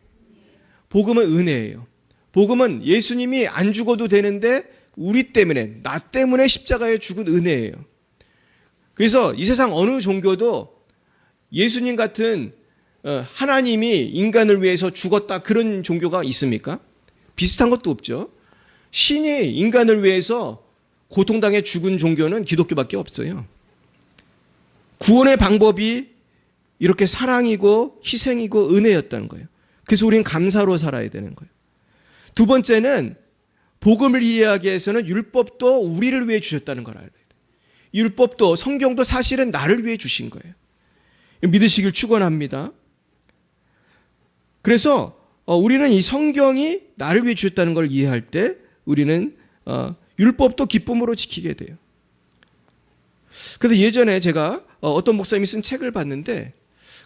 복음은 은혜예요. 복음은 예수님이 안 죽어도 되는데 우리 때문에, 나 때문에 십자가에 죽은 은혜예요. 그래서 이 세상 어느 종교도 예수님 같은 하나님이 인간을 위해서 죽었다 그런 종교가 있습니까? 비슷한 것도 없죠. 신이 인간을 위해서 고통당해 죽은 종교는 기독교밖에 없어요. 구원의 방법이 이렇게 사랑이고 희생이고 은혜였다는 거예요. 그래서 우리는 감사로 살아야 되는 거예요. 두 번째는 복음을 이해하기 위해서는 율법도 우리를 위해 주셨다는 걸 알아야 돼요. 율법도 성경도 사실은 나를 위해 주신 거예요. 믿으시길 축원합니다. 그래서 우리는 이 성경이 나를 위해 주셨다는 걸 이해할 때 우리는 율법도 기쁨으로 지키게 돼요. 그래서 예전에 제가 어떤 목사님이 쓴 책을 봤는데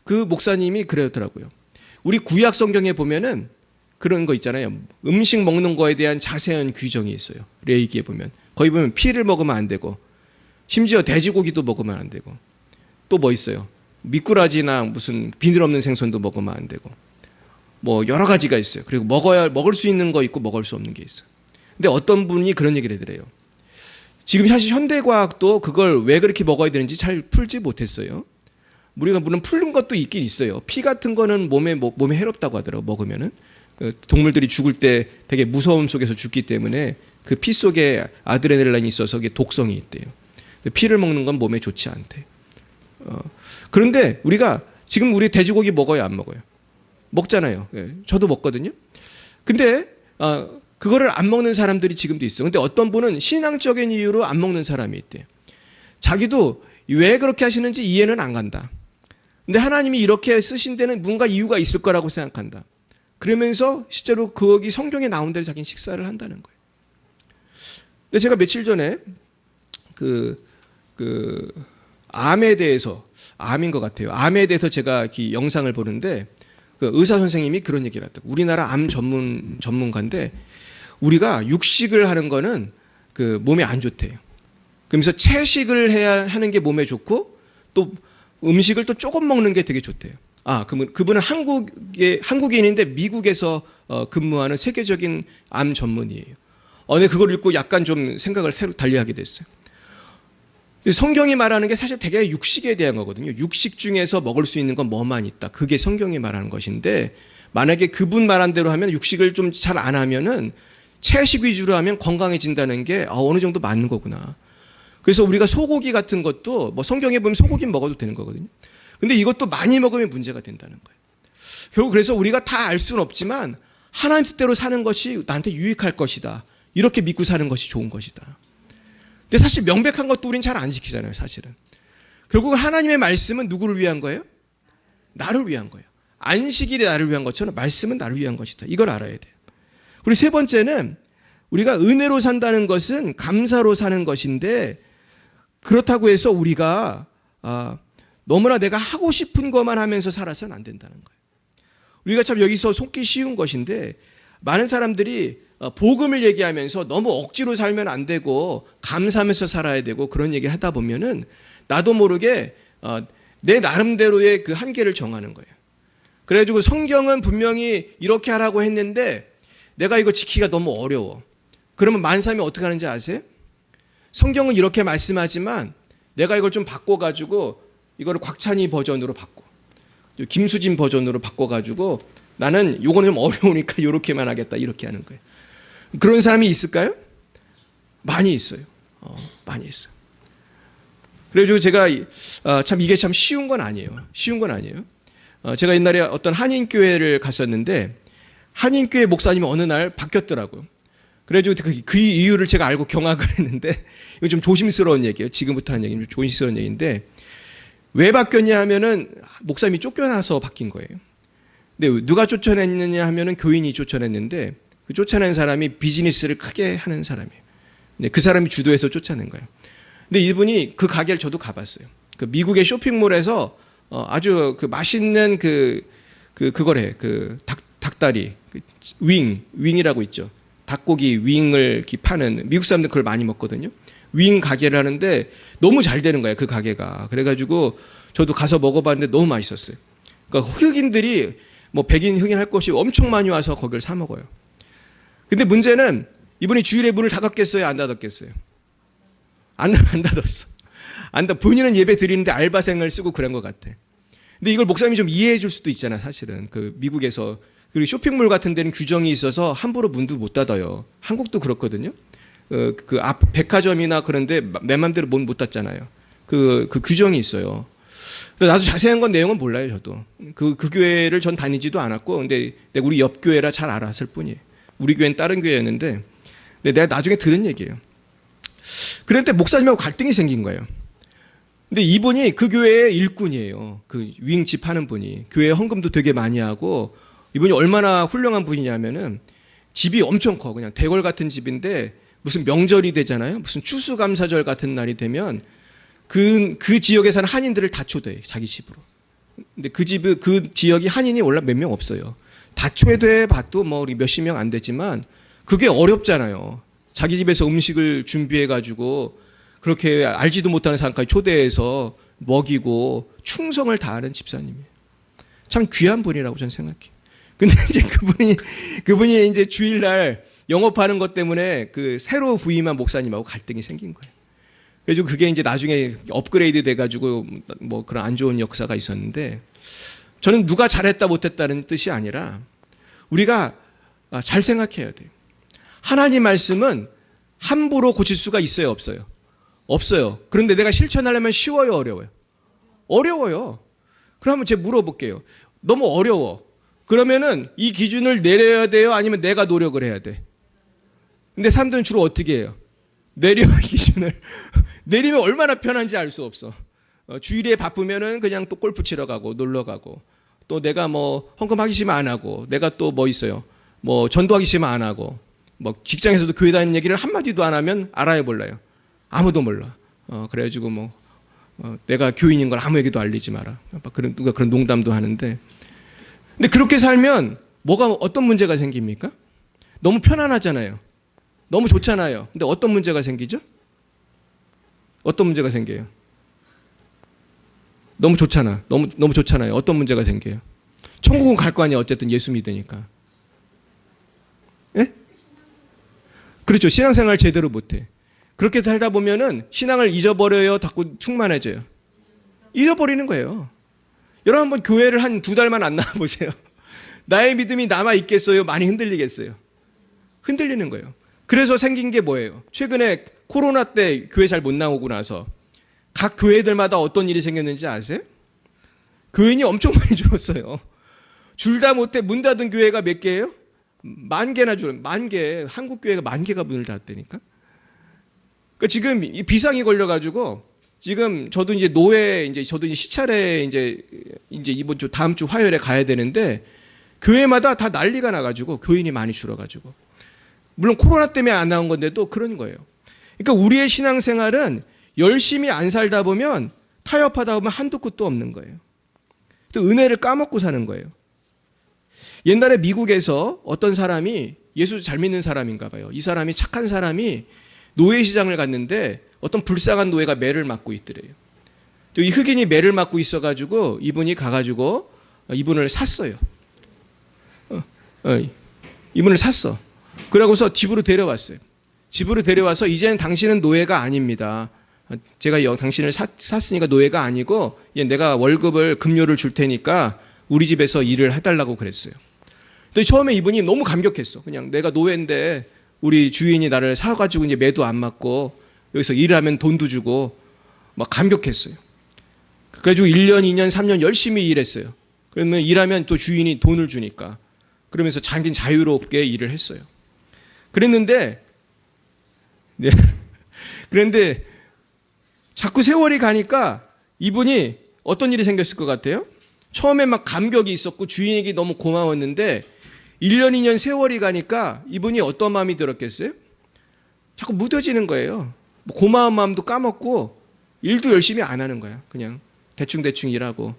그 목사님이 그러더라고요. 우리 구약 성경에 보면은 그런 거 있잖아요. 음식 먹는 거에 대한 자세한 규정이 있어요. 레위기에 보면. 거기 보면 피를 먹으면 안 되고 심지어 돼지고기도 먹으면 안 되고 또 뭐 있어요. 미꾸라지나 무슨 비늘 없는 생선도 먹으면 안 되고 뭐 여러 가지가 있어요. 그리고 먹을 수 있는 거 있고 먹을 수 없는 게 있어요. 근데 어떤 분이 그런 얘기를 하더래요. 지금 사실 현대과학도 그걸 왜 그렇게 먹어야 되는지 잘 풀지 못했어요. 우리가 물론 풀는 것도 있긴 있어요. 피 같은 거는 몸에 해롭다고 하더라고요. 먹으면은. 동물들이 죽을 때 되게 무서움 속에서 죽기 때문에 그 피 속에 아드레날린이 있어서 그게 독성이 있대요. 피를 먹는 건 몸에 좋지 않대. 그런데 우리가 지금 우리 돼지고기 먹어요, 안 먹어요? 먹잖아요. 저도 먹거든요. 근데 그거를 안 먹는 사람들이 지금도 있어요. 근데 어떤 분은 신앙적인 이유로 안 먹는 사람이 있대요. 자기도 왜 그렇게 하시는지 이해는 안 간다. 근데 하나님이 이렇게 쓰신 데는 뭔가 이유가 있을 거라고 생각한다. 그러면서 실제로 거기 성경에 나온 대로 자기는 식사를 한다는 거예요. 근데 제가 며칠 전에 암에 대해서, 암인 것 같아요. 암에 대해서 제가 이 영상을 보는데 그 의사 선생님이 그런 얘기를 하더라고요. 우리나라 암 전문가인데 우리가 육식을 하는 거는 그 몸에 안 좋대요. 그러면서 채식을 해야 하는 게 몸에 좋고 또 음식을 또 조금 먹는 게 되게 좋대요. 그분은 한국인인데 미국에서 근무하는 세계적인 암 전문의예요. 근데 그걸 읽고 약간 좀 생각을 새로 달리하게 됐어요. 성경이 말하는 게 사실 되게 육식에 대한 거거든요. 육식 중에서 먹을 수 있는 건 뭐만 있다. 그게 성경이 말하는 것인데 만약에 그분 말한 대로 하면 육식을 좀 잘 안 하면은 채식 위주로 하면 건강해진다는 게 어느 정도 맞는 거구나. 그래서 우리가 소고기 같은 것도 뭐 성경에 보면 소고기 먹어도 되는 거거든요. 근데 이것도 많이 먹으면 문제가 된다는 거예요. 결국 그래서 우리가 다 알 수는 없지만 하나님 뜻대로 사는 것이 나한테 유익할 것이다. 이렇게 믿고 사는 것이 좋은 것이다. 근데 사실 명백한 것도 우린 잘 안 지키잖아요, 사실은. 결국 하나님의 말씀은 누구를 위한 거예요? 나를 위한 거예요. 안식일이 나를 위한 것처럼 말씀은 나를 위한 것이다. 이걸 알아야 돼요. 그리고 세 번째는 우리가 은혜로 산다는 것은 감사로 사는 것인데, 그렇다고 해서 우리가 너무나 내가 하고 싶은 것만 하면서 살아서는 안 된다는 거예요. 우리가 참 여기서 속기 쉬운 것인데, 많은 사람들이 복음을 얘기하면서 너무 억지로 살면 안 되고 감사하면서 살아야 되고 그런 얘기를 하다 보면은 나도 모르게 내 나름대로의 그 한계를 정하는 거예요. 그래가지고 성경은 분명히 이렇게 하라고 했는데 내가 이거 지키기가 너무 어려워. 그러면 많은 사람이 어떻게 하는지 아세요? 성경은 이렇게 말씀하지만 내가 이걸 좀 바꿔가지고 이거를 곽찬희 버전으로 바꿔, 김수진 버전으로 바꿔가지고 나는 요거는 좀 어려우니까 이렇게만 하겠다, 이렇게 하는 거예요. 그런 사람이 있을까요? 많이 있어요. 많이 있어요. 그래가지고 제가 참 이게 참 쉬운 건 아니에요. 쉬운 건 아니에요. 제가 옛날에 어떤 한인교회를 갔었는데 한인교회 목사님이 어느 날 바뀌었더라고요. 그래가지고 그 이유를 제가 알고 경악을 했는데, 이거 좀 조심스러운 얘기예요. 지금부터 하는 얘기는 좀 조심스러운 얘기인데, 왜 바뀌었냐 하면은 목사님이 쫓겨나서 바뀐 거예요. 근데 누가 쫓아냈느냐 하면은 교인이 쫓아냈는데, 그 쫓아낸 사람이 비즈니스를 크게 하는 사람이에요. 근데 그 사람이 주도해서 쫓아낸 거예요. 근데 이분이 그 가게를 저도 가봤어요. 그 미국의 쇼핑몰에서 아주 그 맛있는 그거래, 닭다리, 윙이라고 있죠. 닭고기 윙을 이렇게 파는, 미국 사람들 그걸 많이 먹거든요. 윙 가게를 하는데 너무 잘 되는 거예요, 그 가게가. 그래가지고 저도 가서 먹어봤는데 너무 맛있었어요. 그러니까 흑인들이 뭐 백인 흑인 할 것이 엄청 많이 와서 거기를 사 먹어요. 근데 문제는 이분이 주일에 문을 닫았겠어요, 안 닫았겠어요? 안 닫았어. 본인은 예배 드리는데 알바생을 쓰고 그런 것 같아. 근데 이걸 목사님이 좀 이해해 줄 수도 있잖아, 사실은. 그 미국에서. 그리고 쇼핑몰 같은 데는 규정이 있어서 함부로 문도 못 닫아요. 한국도 그렇거든요. 그 앞 백화점이나 그런데 내 맘대로 문 못 닫잖아요. 그 규정이 있어요. 나도 자세한 건 내용은 몰라요, 저도. 그 교회를 전 다니지도 않았고, 근데 우리 옆 교회라 잘 알았을 뿐이에요. 우리 교회는 다른 교회였는데, 근데 내가 나중에 들은 얘기예요. 그런데 목사님하고 갈등이 생긴 거예요. 근데 이분이 그 교회의 일꾼이에요. 그 윙집 하는 분이. 교회 헌금도 되게 많이 하고, 이분이 얼마나 훌륭한 분이냐면은 집이 엄청 커. 그냥 대궐 같은 집인데 무슨 명절이 되잖아요. 무슨 추수감사절 같은 날이 되면 그 지역에 사는 한인들을 다 초대해, 자기 집으로. 근데 그 지역이 한인이 원래 몇 명 없어요. 다 초대해 봐도 뭐 몇십 명 안 되지만 그게 어렵잖아요. 자기 집에서 음식을 준비해가지고 그렇게 알지도 못하는 사람까지 초대해서 먹이고 충성을 다하는 집사님이에요. 참 귀한 분이라고 저는 생각해요. 근데 이제 그분이 이제 주일날 영업하는 것 때문에 그 새로 부임한 목사님하고 갈등이 생긴 거예요. 그래서 그게 이제 나중에 업그레이드 돼가지고 뭐 그런 안 좋은 역사가 있었는데, 저는 누가 잘했다 못했다는 뜻이 아니라 우리가 잘 생각해야 돼요. 하나님 말씀은 함부로 고칠 수가 있어요, 없어요? 없어요. 그런데 내가 실천하려면 쉬워요, 어려워요? 어려워요. 그럼 한번 제가 물어볼게요. 너무 어려워. 그러면은 이 기준을 내려야 돼요? 아니면 내가 노력을 해야 돼? 근데 사람들은 주로 어떻게 해요? 내려, 기준을. 내리면 얼마나 편한지 알 수 없어. 주일에 바쁘면은 그냥 또 골프 치러 가고 놀러 가고, 또 내가 뭐 헌금하기 싫으면 안 하고, 내가 또 뭐 있어요? 뭐 전도하기 싫으면 안 하고, 뭐 직장에서도 교회 다니는 얘기를 한마디도 안 하면 알아요, 몰라요? 아무도 몰라. 그래가지고 뭐 내가 교인인 걸 아무 얘기도 알리지 마라. 누가 그런 농담도 하는데, 근데 그렇게 살면 어떤 문제가 생깁니까? 너무 편안하잖아요. 너무 좋잖아요. 근데 어떤 문제가 생기죠? 어떤 문제가 생겨요? 너무 좋잖아. 너무 좋잖아요. 어떤 문제가 생겨요? 천국은 갈 거 아니에요. 어쨌든 예수 믿으니까. 예? 그렇죠. 신앙생활 제대로 못해. 그렇게 살다 보면은 신앙을 잊어버려요? 자꾸 충만해져요? 잊어버리는 거예요. 여러분 한번 교회를 한 2달만 안 나와보세요. 나의 믿음이 남아있겠어요? 많이 흔들리겠어요? 흔들리는 거예요. 그래서 생긴 게 뭐예요? 최근에 코로나 때 교회 잘 못 나오고 나서 각 교회들마다 어떤 일이 생겼는지 아세요? 교인이 엄청 많이 줄었어요. 줄다 못해 문 닫은 교회가 몇 개예요? 10,000개나 줄었어요. 10,000개. 한국 교회가 10,000개가 문을 닫았다니까? 그러니까 지금 이 비상이 걸려가지고 지금 저도 이제 저도 이제 시찰에 이제 이번 주 다음 주 화요일에 가야 되는데 교회마다 다 난리가 나가지고 교인이 많이 줄어가지고 물론 코로나 때문에 안 나온 건데도 그런 거예요. 그러니까 우리의 신앙생활은 열심히 안 살다 보면 타협하다 보면 한두 끝도 없는 거예요. 또 은혜를 까먹고 사는 거예요. 옛날에 미국에서 어떤 사람이 예수 잘 믿는 사람인가 봐요. 이 사람이 착한 사람이 노예시장을 갔는데 어떤 불쌍한 노예가 매를 맞고 있더래요. 또 이 흑인이 매를 맞고 있어가지고 이분이 가가지고 이분을 샀어요. 이분을 샀어. 그러고서 집으로 데려왔어요. 집으로 데려와서 이제는 당신은 노예가 아닙니다. 제가 당신을 샀으니까 노예가 아니고 내가 월급을 급료를 줄 테니까 우리 집에서 일을 해달라고 그랬어요. 근데 처음에 이분이 너무 감격했어. 그냥 내가 노예인데 우리 주인이 나를 사가지고 이제 매도 안 맞고 여기서 일하면 돈도 주고 막 감격했어요. 그래가지고 1년, 2년, 3년 열심히 일했어요. 그러면 일하면 또 주인이 돈을 주니까. 그러면서 자기는 자유롭게 일을 했어요. 그랬는데, 네. 그런데 자꾸 세월이 가니까 이분이 어떤 일이 생겼을 것 같아요? 처음에 막 감격이 있었고 주인에게 너무 고마웠는데 1년, 2년 세월이 가니까 이분이 어떤 마음이 들었겠어요? 자꾸 무뎌지는 거예요. 고마운 마음도 까먹고 일도 열심히 안 하는 거야. 그냥 대충대충 일하고.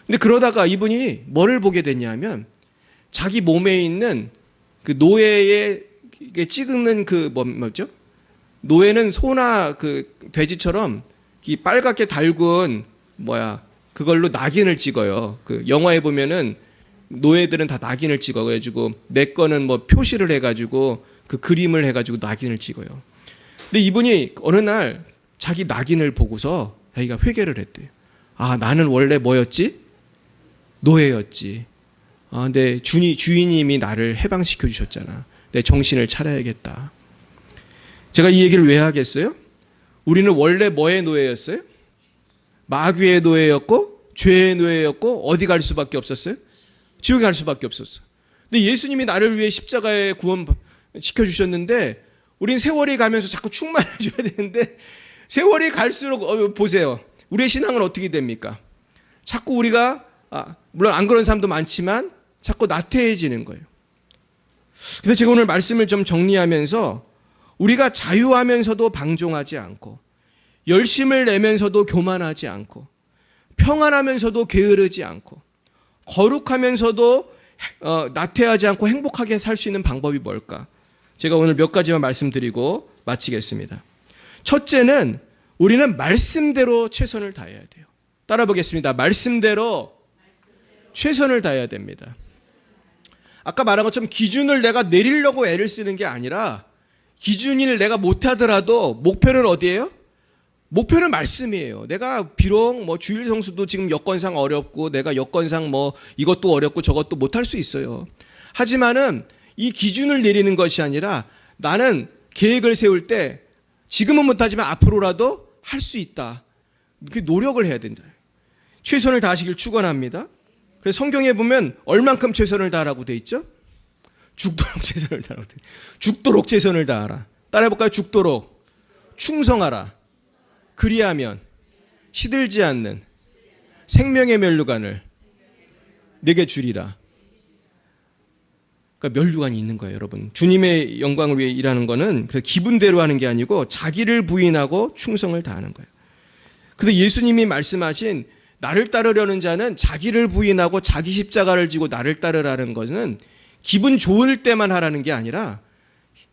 근데 그러다가 이분이 뭐를 보게 됐냐면 자기 몸에 있는 그 노예의 찍는 그 뭐죠? 노예는 소나 그 돼지처럼 이 빨갛게 달군 그걸로 낙인을 찍어요. 그 영화에 보면은 노예들은 다 낙인을 찍어 가지고 내 거는 뭐 표시를 해가지고 그 그림을 해가지고 낙인을 찍어요. 근데 이분이 어느 날 자기 낙인을 보고서 자기가 회개를 했대요. 아, 나는 원래 뭐였지? 노예였지. 아, 근데 주인님이 나를 해방시켜 주셨잖아. 내 정신을 차려야겠다. 제가 이 얘기를 왜 하겠어요? 우리는 원래 뭐의 노예였어요? 마귀의 노예였고 죄의 노예였고 어디 갈 수밖에 없었어요? 지옥에 갈 수밖에 없었어. 근데 예수님이 나를 위해 십자가에 구원시켜 주셨는데 우린 세월이 가면서 자꾸 충만해져야 되는데 세월이 갈수록 보세요. 우리의 신앙은 어떻게 됩니까? 자꾸 우리가 물론 안 그런 사람도 많지만 자꾸 나태해지는 거예요. 그래서 제가 오늘 말씀을 좀 정리하면서 우리가 자유하면서도 방종하지 않고 열심을 내면서도 교만하지 않고 평안하면서도 게으르지 않고 거룩하면서도 나태하지 않고 행복하게 살 수 있는 방법이 뭘까? 제가 오늘 몇 가지만 말씀드리고 마치겠습니다. 첫째는 우리는 말씀대로 최선을 다해야 돼요. 따라 보겠습니다. 말씀대로 최선을 다해야 됩니다. 아까 말한 것처럼 기준을 내가 내리려고 애를 쓰는 게 아니라 기준을 내가 못하더라도 목표는 어디예요? 목표는 말씀이에요. 내가 비록 주일 성수도 지금 여건상 어렵고 내가 여건상 이것도 어렵고 저것도 못할 수 있어요. 하지만은 이 기준을 내리는 것이 아니라 나는 계획을 세울 때 지금은 못하지만 앞으로라도 할 수 있다. 이렇게 노력을 해야 된다. 최선을 다하시길 축원합니다. 그래서 성경에 보면 얼만큼 최선을 다하라고 돼 있죠? 죽도록 최선을 다하라고 돼 있죠. 죽도록 최선을 다하라. 따라해볼까요? 죽도록. 충성하라. 그리하면 시들지 않는 생명의 면류관을 내게 주리라. 그러니까 면류관이 있는 거예요, 여러분. 주님의 영광을 위해 일하는 거는 그래서 기분대로 하는 게 아니고 자기를 부인하고 충성을 다하는 거예요. 근데 예수님이 말씀하신 나를 따르려는 자는 자기를 부인하고 자기 십자가를 지고 나를 따르라는 것은 기분 좋을 때만 하라는 게 아니라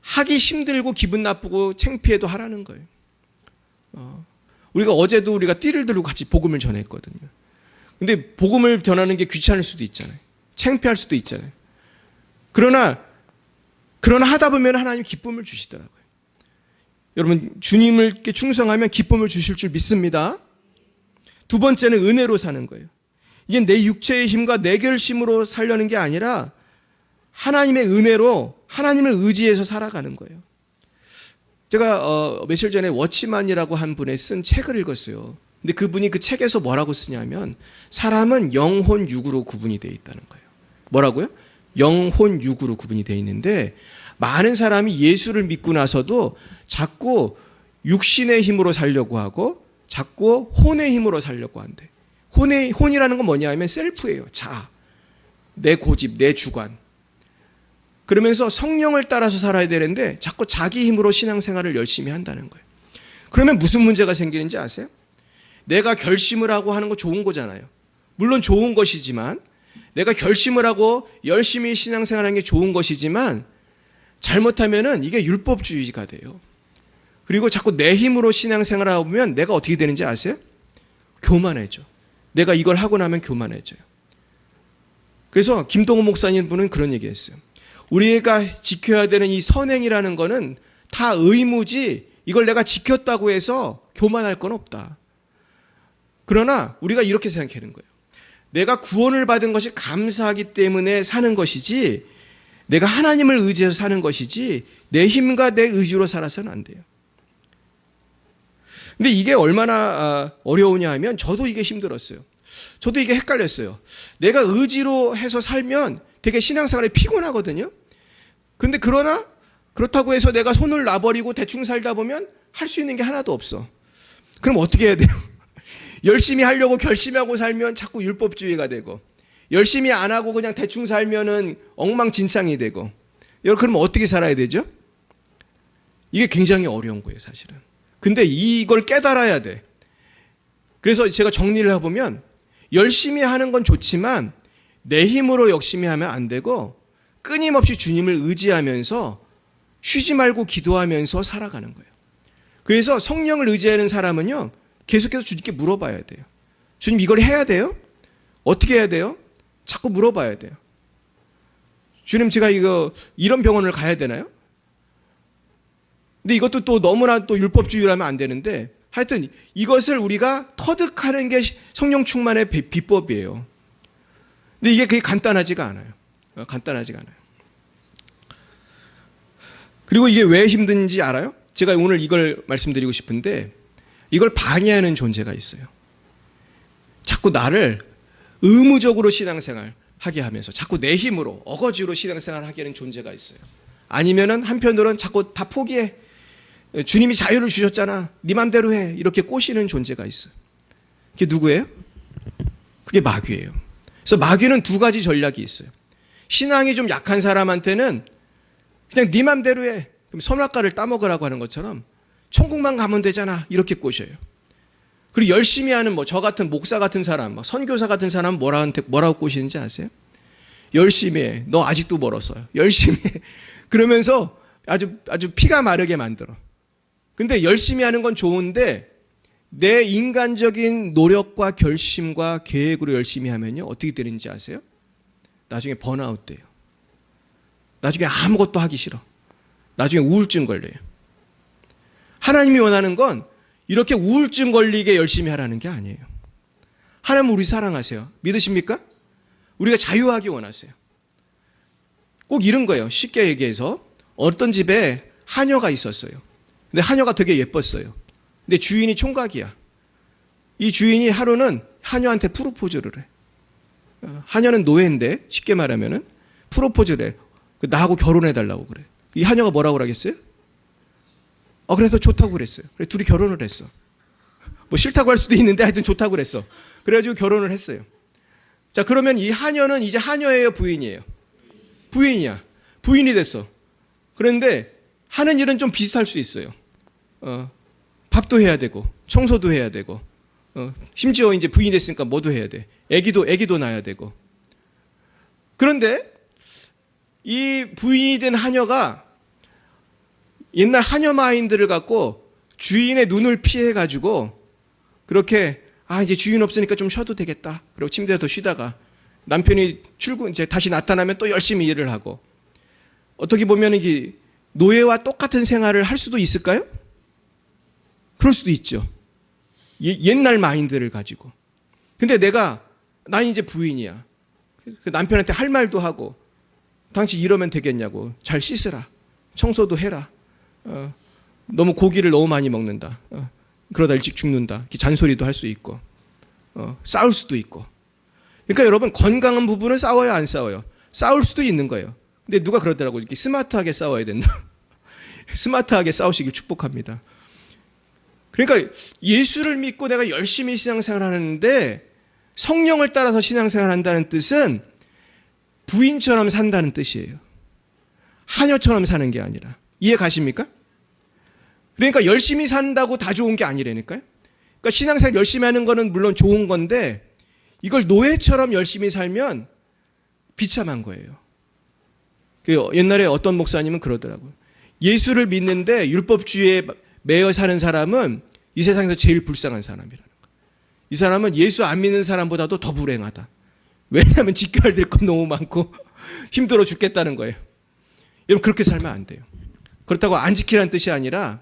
하기 힘들고 기분 나쁘고 창피해도 하라는 거예요. 어제도 우리가 띠를 들고 같이 복음을 전했거든요. 근데 복음을 전하는 게 귀찮을 수도 있잖아요. 창피할 수도 있잖아요. 그러나 하다 보면 하나님 기쁨을 주시더라고요. 여러분, 주님께 충성하면 기쁨을 주실 줄 믿습니다. 두 번째는 은혜로 사는 거예요. 이게 내 육체의 힘과 내 결심으로 살려는 게 아니라 하나님의 은혜로 하나님을 의지해서 살아가는 거예요. 제가 며칠 전에 워치만이라고 한 분의 쓴 책을 읽었어요. 근데 그분이 그 책에서 뭐라고 쓰냐면 사람은 영혼, 육으로 구분이 되어 있다는 거예요. 뭐라고요? 영혼, 육으로 구분이 되어 있는데 많은 사람이 예수를 믿고 나서도 자꾸 육신의 힘으로 살려고 하고 자꾸 혼의 힘으로 살려고 한대. 혼이라는 건 뭐냐 하면 셀프예요. 자, 내 고집, 내 주관. 그러면서 성령을 따라서 살아야 되는데 자꾸 자기 힘으로 신앙생활을 열심히 한다는 거예요. 그러면 무슨 문제가 생기는지 아세요? 내가 결심을 하고 하는 거 좋은 거잖아요. 물론 좋은 것이지만, 내가 결심을 하고 열심히 신앙생활하는 게 좋은 것이지만, 잘못하면은 이게 율법주의가 돼요. 그리고 자꾸 내 힘으로 신앙생활을 하다 보면 내가 어떻게 되는지 아세요? 교만해져. 내가 이걸 하고 나면 교만해져요. 그래서 김동호 목사님 분은 그런 얘기 했어요. 우리가 지켜야 되는 이 선행이라는 거는 다 의무지, 이걸 내가 지켰다고 해서 교만할 건 없다. 그러나 우리가 이렇게 생각하는 거예요. 내가 구원을 받은 것이 감사하기 때문에 사는 것이지, 내가 하나님을 의지해서 사는 것이지 내 힘과 내 의지로 살아서는 안 돼요. 근데 이게 얼마나 어려우냐 하면 저도 이게 힘들었어요. 저도 이게 헷갈렸어요. 내가 의지로 해서 살면 되게 신앙생활에 피곤하거든요. 근데 그렇다고 해서 내가 손을 놔버리고 대충 살다 보면 할 수 있는 게 하나도 없어. 그럼 어떻게 해야 돼요? 열심히 하려고 결심하고 살면 자꾸 율법주의가 되고, 열심히 안 하고 그냥 대충 살면은 엉망진창이 되고, 여러분 그러면 어떻게 살아야 되죠? 이게 굉장히 어려운 거예요, 사실은. 근데 이걸 깨달아야 돼. 그래서 제가 정리를 해보면, 열심히 하는 건 좋지만 내 힘으로 열심히 하면 안 되고, 끊임없이 주님을 의지하면서 쉬지 말고 기도하면서 살아가는 거예요. 그래서 성령을 의지하는 사람은요, 계속해서 주님께 물어봐야 돼요. 주님, 이걸 해야 돼요? 어떻게 해야 돼요? 자꾸 물어봐야 돼요. 주님, 제가 이런 병원을 가야 되나요? 근데 이것도 또 너무나 또 율법주의라면 안 되는데, 하여튼 이것을 우리가 터득하는 게 성령 충만의 비법이에요. 근데 이게 그게 간단하지가 않아요. 간단하지가 않아요. 그리고 이게 왜 힘든지 알아요? 제가 오늘 이걸 말씀드리고 싶은데, 이걸 방해하는 존재가 있어요. 자꾸 나를 의무적으로 신앙생활 하게 하면서 자꾸 내 힘으로 어거지로 신앙생활 하게 하는 존재가 있어요. 아니면은 한편으로는 자꾸 다 포기해. 주님이 자유를 주셨잖아. 네 맘대로 해. 이렇게 꼬시는 존재가 있어요. 그게 누구예요? 그게 마귀예요. 그래서 마귀는 두 가지 전략이 있어요. 신앙이 좀 약한 사람한테는 그냥 네 맘대로 해. 그럼 선악과를 따먹으라고 하는 것처럼 천국만 가면 되잖아. 이렇게 꼬셔요. 그리고 열심히 하는 저 같은 목사 같은 사람, 선교사 같은 사람 뭐라고 꼬시는지 아세요? 열심히 해. 너 아직도 멀었어요. 열심히 해. 그러면서 아주 피가 마르게 만들어. 근데 열심히 하는 건 좋은데 내 인간적인 노력과 결심과 계획으로 열심히 하면요, 어떻게 되는지 아세요? 나중에 번아웃 돼요. 나중에 아무것도 하기 싫어. 나중에 우울증 걸려요. 하나님이 원하는 건 이렇게 우울증 걸리게 열심히 하라는 게 아니에요. 하나님 우리 사랑하세요. 믿으십니까? 우리가 자유하기 원하세요. 꼭 이런 거예요. 쉽게 얘기해서 어떤 집에 하녀가 있었어요. 근데 하녀가 되게 예뻤어요. 근데 주인이 총각이야. 이 주인이 하루는 하녀한테 프로포즈를 해. 하녀는 노예인데 쉽게 말하면은 프로포즈를 해. 나하고 결혼해달라고 그래. 이 하녀가 뭐라고 그러겠어요? 그래서 좋다고 그랬어요. 그래서 둘이 결혼을 했어. 싫다고 할 수도 있는데 하여튼 좋다고 그랬어. 그래가지고 결혼을 했어요. 자, 그러면 이 하녀는 이제 하녀예요, 부인이에요? 부인이야. 부인이 됐어. 그런데 하는 일은 좀 비슷할 수 있어요. 밥도 해야 되고, 청소도 해야 되고, 심지어 이제 부인이 됐으니까 뭐도 해야 돼. 애기도 낳아야 되고. 그런데 이 부인이 된 하녀가 옛날 하녀 마인드를 갖고 주인의 눈을 피해가지고 그렇게 이제 주인 없으니까 좀 쉬어도 되겠다. 그리고 침대에 더 쉬다가 남편이 이제 다시 나타나면 또 열심히 일을 하고, 어떻게 보면 이게 노예와 똑같은 생활을 할 수도 있을까요? 그럴 수도 있죠. 옛날 마인드를 가지고. 근데 난 이제 부인이야. 그 남편한테 할 말도 하고, 당신 이러면 되겠냐고. 잘 씻으라. 청소도 해라. 너무 고기를 너무 많이 먹는다. 그러다 일찍 죽는다. 이렇게 잔소리도 할 수 있고, 싸울 수도 있고. 그러니까 여러분, 건강한 부부는 싸워요, 안 싸워요? 싸울 수도 있는 거예요. 근데 누가 그러더라고요. 이렇게 스마트하게 싸워야 된다. 스마트하게 싸우시길 축복합니다. 그러니까 예수를 믿고 내가 열심히 신앙생활 하는데 성령을 따라서 신앙생활 한다는 뜻은 부인처럼 산다는 뜻이에요. 하녀처럼 사는 게 아니라. 이해 가십니까? 그러니까 열심히 산다고 다 좋은 게 아니라니까요. 그러니까 신앙생활 열심히 하는 거는 물론 좋은 건데 이걸 노예처럼 열심히 살면 비참한 거예요. 옛날에 어떤 목사님은 그러더라고요. 예수를 믿는데 율법주의에 매여 사는 사람은 이 세상에서 제일 불쌍한 사람이라는 거예요. 이 사람은 예수 안 믿는 사람보다도 더 불행하다. 왜냐하면 지켜야 될 건 너무 많고 힘들어 죽겠다는 거예요. 여러분 그렇게 살면 안 돼요. 그렇다고 안 지키라는 뜻이 아니라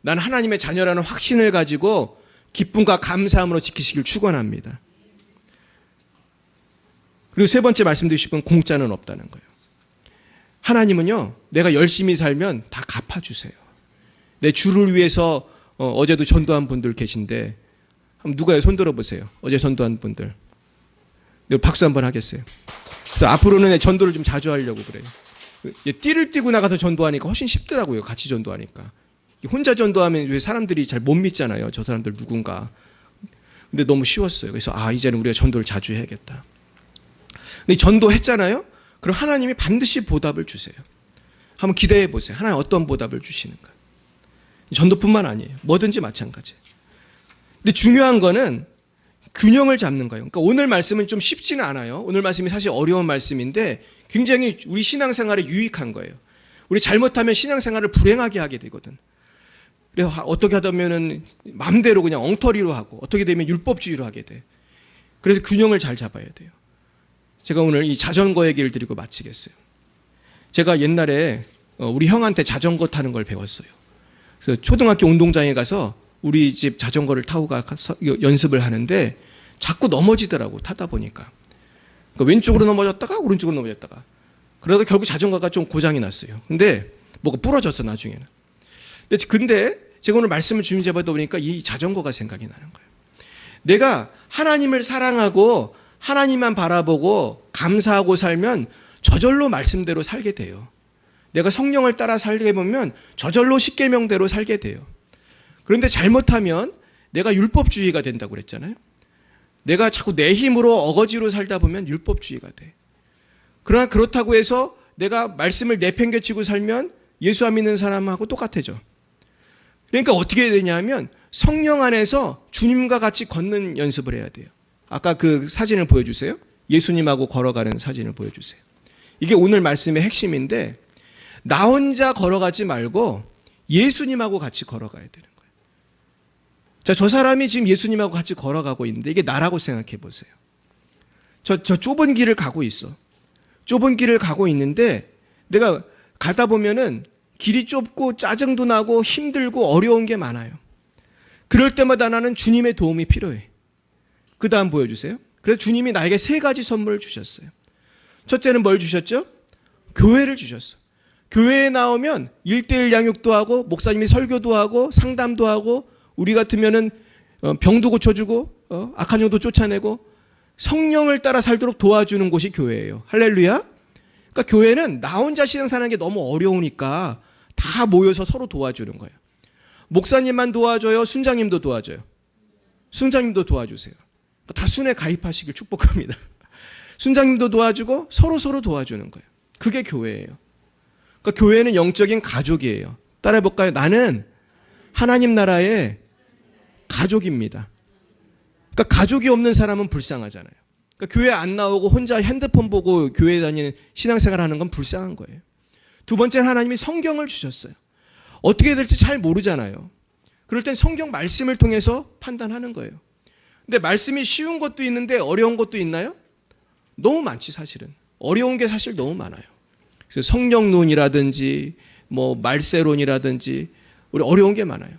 난 하나님의 자녀라는 확신을 가지고 기쁨과 감사함으로 지키시길 축원합니다. 그리고 세 번째 말씀드리고 싶은 공짜는 없다는 거예요. 하나님은요, 내가 열심히 살면 다 갚아주세요. 내 주를 위해서 어제도 전도한 분들 계신데 한번 누가요? 손 들어보세요. 어제 전도한 분들. 박수 한번 하겠어요. 그래서 앞으로는 전도를 좀 자주 하려고 그래요. 띠를 띠고 나가서 전도하니까 훨씬 쉽더라고요. 같이 전도하니까. 혼자 전도하면 왜 사람들이 잘 못 믿잖아요. 저 사람들 누군가. 근데 너무 쉬웠어요. 그래서 이제는 우리가 전도를 자주 해야겠다. 근데 전도했잖아요. 그럼 하나님이 반드시 보답을 주세요. 한번 기대해 보세요. 하나님 어떤 보답을 주시는가. 전도뿐만 아니에요. 뭐든지 마찬가지예요. 근데 중요한 거는 균형을 잡는 거예요. 그러니까 오늘 말씀은 좀 쉽지는 않아요. 오늘 말씀이 사실 어려운 말씀인데 굉장히 우리 신앙생활에 유익한 거예요. 우리 잘못하면 신앙생활을 불행하게 하게 되거든. 그래서 어떻게 하다 보면은 마음대로 그냥 엉터리로 하고 어떻게 되면 율법주의로 하게 돼. 그래서 균형을 잘 잡아야 돼요. 제가 오늘 이 자전거 얘기를 드리고 마치겠어요. 제가 옛날에 우리 형한테 자전거 타는 걸 배웠어요. 그래서 초등학교 운동장에 가서 우리 집 자전거를 타고 가서 연습을 하는데 자꾸 넘어지더라고, 타다 보니까. 그러니까 왼쪽으로 넘어졌다가 오른쪽으로 넘어졌다가. 그러다 결국 자전거가 좀 고장이 났어요. 근데 뭐가 부러졌어, 나중에는. 근데 제가 오늘 말씀을 준비해보다 보니까 이 자전거가 생각이 나는 거예요. 내가 하나님을 사랑하고 하나님만 바라보고 감사하고 살면 저절로 말씀대로 살게 돼요. 내가 성령을 따라 살게 보면 저절로 십계명대로 살게 돼요. 그런데 잘못하면 내가 율법주의가 된다고 그랬잖아요. 내가 자꾸 내 힘으로 어거지로 살다 보면 율법주의가 돼. 그러나 그렇다고 해서 내가 말씀을 내팽개치고 살면 예수 안 믿는 사람하고 똑같아져. 그러니까 어떻게 해야 되냐면 성령 안에서 주님과 같이 걷는 연습을 해야 돼요. 아까 그 사진을 보여주세요. 예수님하고 걸어가는 사진을 보여주세요. 이게 오늘 말씀의 핵심인데 나 혼자 걸어가지 말고 예수님하고 같이 걸어가야 되는 거예요. 자, 저 사람이 지금 예수님하고 같이 걸어가고 있는데 이게 나라고 생각해 보세요. 저 좁은 길을 가고 있어. 좁은 길을 가고 있는데 내가 가다 보면은 길이 좁고 짜증도 나고 힘들고 어려운 게 많아요. 그럴 때마다 나는 주님의 도움이 필요해. 그 다음 보여주세요. 그래서 주님이 나에게 세 가지 선물을 주셨어요. 첫째는 뭘 주셨죠? 교회를 주셨어. 교회에 나오면 1:1 양육도 하고 목사님이 설교도 하고 상담도 하고 우리 같으면은 병도 고쳐주고 악한 영도 쫓아내고 성령을 따라 살도록 도와주는 곳이 교회예요. 할렐루야. 그러니까 교회는 나 혼자 신앙 사는 게 너무 어려우니까 다 모여서 서로 도와주는 거예요. 목사님만 도와줘요? 순장님도 도와줘요? 순장님도 도와주세요. 다 순회 가입하시길 축복합니다. 순장님도 도와주고 서로 도와주는 거예요. 그게 교회예요. 그러니까 교회는 영적인 가족이에요. 따라해볼까요? 나는 하나님 나라의 가족입니다. 그러니까 가족이 없는 사람은 불쌍하잖아요. 그러니까 교회 안 나오고 혼자 핸드폰 보고 교회 다니는 신앙생활 하는 건 불쌍한 거예요. 두 번째는 하나님이 성경을 주셨어요. 어떻게 될지 잘 모르잖아요. 그럴 땐 성경 말씀을 통해서 판단하는 거예요. 근데 말씀이 쉬운 것도 있는데 어려운 것도 있나요? 너무 많지 사실은. 어려운 게 사실 너무 많아요. 그래서 성령론이라든지 뭐 말세론이라든지 우리 어려운 게 많아요.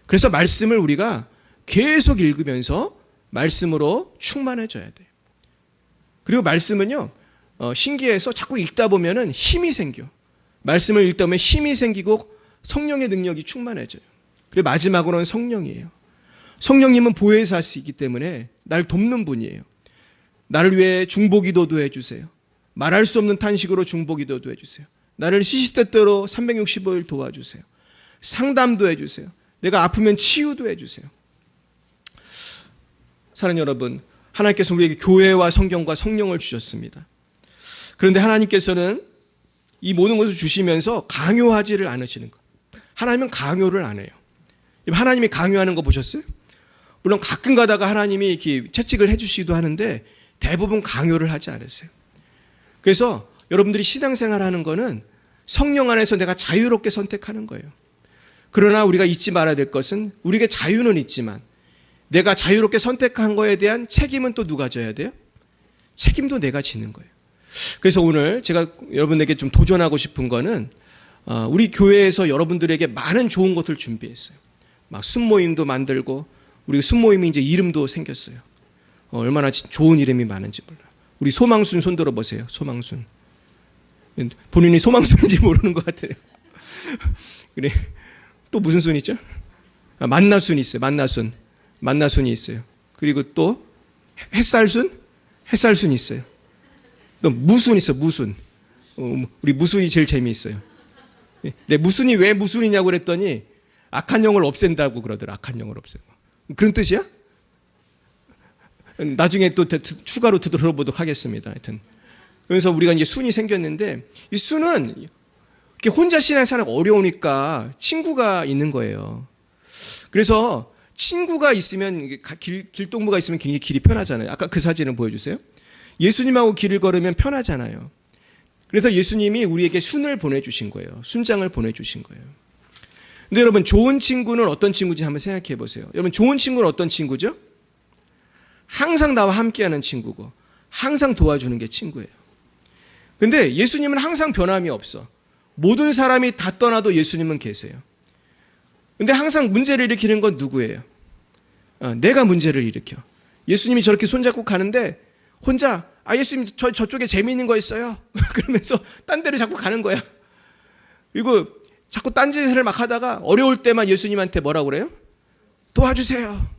그래서 말씀을 우리가 계속 읽으면서 말씀으로 충만해져야 돼요. 그리고 말씀은요 신기해서 자꾸 읽다 보면은 힘이 생겨. 말씀을 읽다 보면 힘이 생기고 성령의 능력이 충만해져요. 그리고 마지막으로는 성령이에요. 성령님은 보혜사시기 때문에 날 돕는 분이에요. 나를 위해 중보기도도 해주세요. 말할 수 없는 탄식으로 중보기도도 해주세요. 나를 시시때때로 365일 도와주세요. 상담도 해주세요. 내가 아프면 치유도 해주세요. 사랑하는 여러분, 하나님께서 우리에게 교회와 성경과 성령을 주셨습니다. 그런데 하나님께서는 이 모든 것을 주시면서 강요하지를 않으시는 것. 하나님은 강요를 안 해요. 하나님이 강요하는 거 보셨어요? 물론 가끔 가다가 하나님이 이렇게 채찍을 해주시기도 하는데 대부분 강요를 하지 않으세요. 그래서 여러분들이 신앙생활하는 거는 성령 안에서 내가 자유롭게 선택하는 거예요. 그러나 우리가 잊지 말아야 될 것은 우리에게 자유는 있지만 내가 자유롭게 선택한 거에 대한 책임은 또 누가 져야 돼요? 책임도 내가 지는 거예요. 그래서 오늘 제가 여러분에게 좀 도전하고 싶은 거는 우리 교회에서 여러분들에게 많은 좋은 것을 준비했어요. 막 순모임도 만들고 우리 순모임이 이제 이름도 생겼어요. 얼마나 좋은 이름이 많은지 몰라요. 우리 소망순 손 들어보세요. 소망순. 본인이 소망순인지 모르는 것 같아요. 그래. 또 무슨 순 있죠? 만나순이 있어요. 만나순이 있어요. 그리고 또 햇살순? 햇살순이 있어요. 또 무순 있어요. 무순. 우리 무순이 제일 재미있어요. 내 무순이 왜 무순이냐고 그랬더니 악한 영을 없앤다고 그러더라. 악한 영을 없애고. 그런 뜻이야? 나중에 또 추가로 들어보도록 하겠습니다. 하여튼. 그래서 우리가 이제 순이 생겼는데 이 순은 이렇게 혼자 신앙생활이 어려우니까 친구가 있는 거예요. 그래서 친구가 있으면 길동무가 있으면 굉장히 길이 편하잖아요. 아까 그 사진을 보여주세요. 예수님하고 길을 걸으면 편하잖아요. 그래서 예수님이 우리에게 순을 보내주신 거예요. 순장을 보내주신 거예요. 근데 여러분 좋은 친구는 어떤 친구인지 한번 생각해 보세요. 여러분 좋은 친구는 어떤 친구죠? 항상 나와 함께하는 친구고 항상 도와주는 게 친구예요. 근데 예수님은 항상 변함이 없어. 모든 사람이 다 떠나도 예수님은 계세요. 근데 항상 문제를 일으키는 건 누구예요? 내가 문제를 일으켜. 예수님이 저렇게 손잡고 가는데 혼자 예수님 저쪽에 재미있는 거 있어요. 그러면서 딴 데로 자꾸 가는 거야. 그리고 자꾸 딴짓을 막 하다가 어려울 때만 예수님한테 뭐라고 그래요? 도와주세요.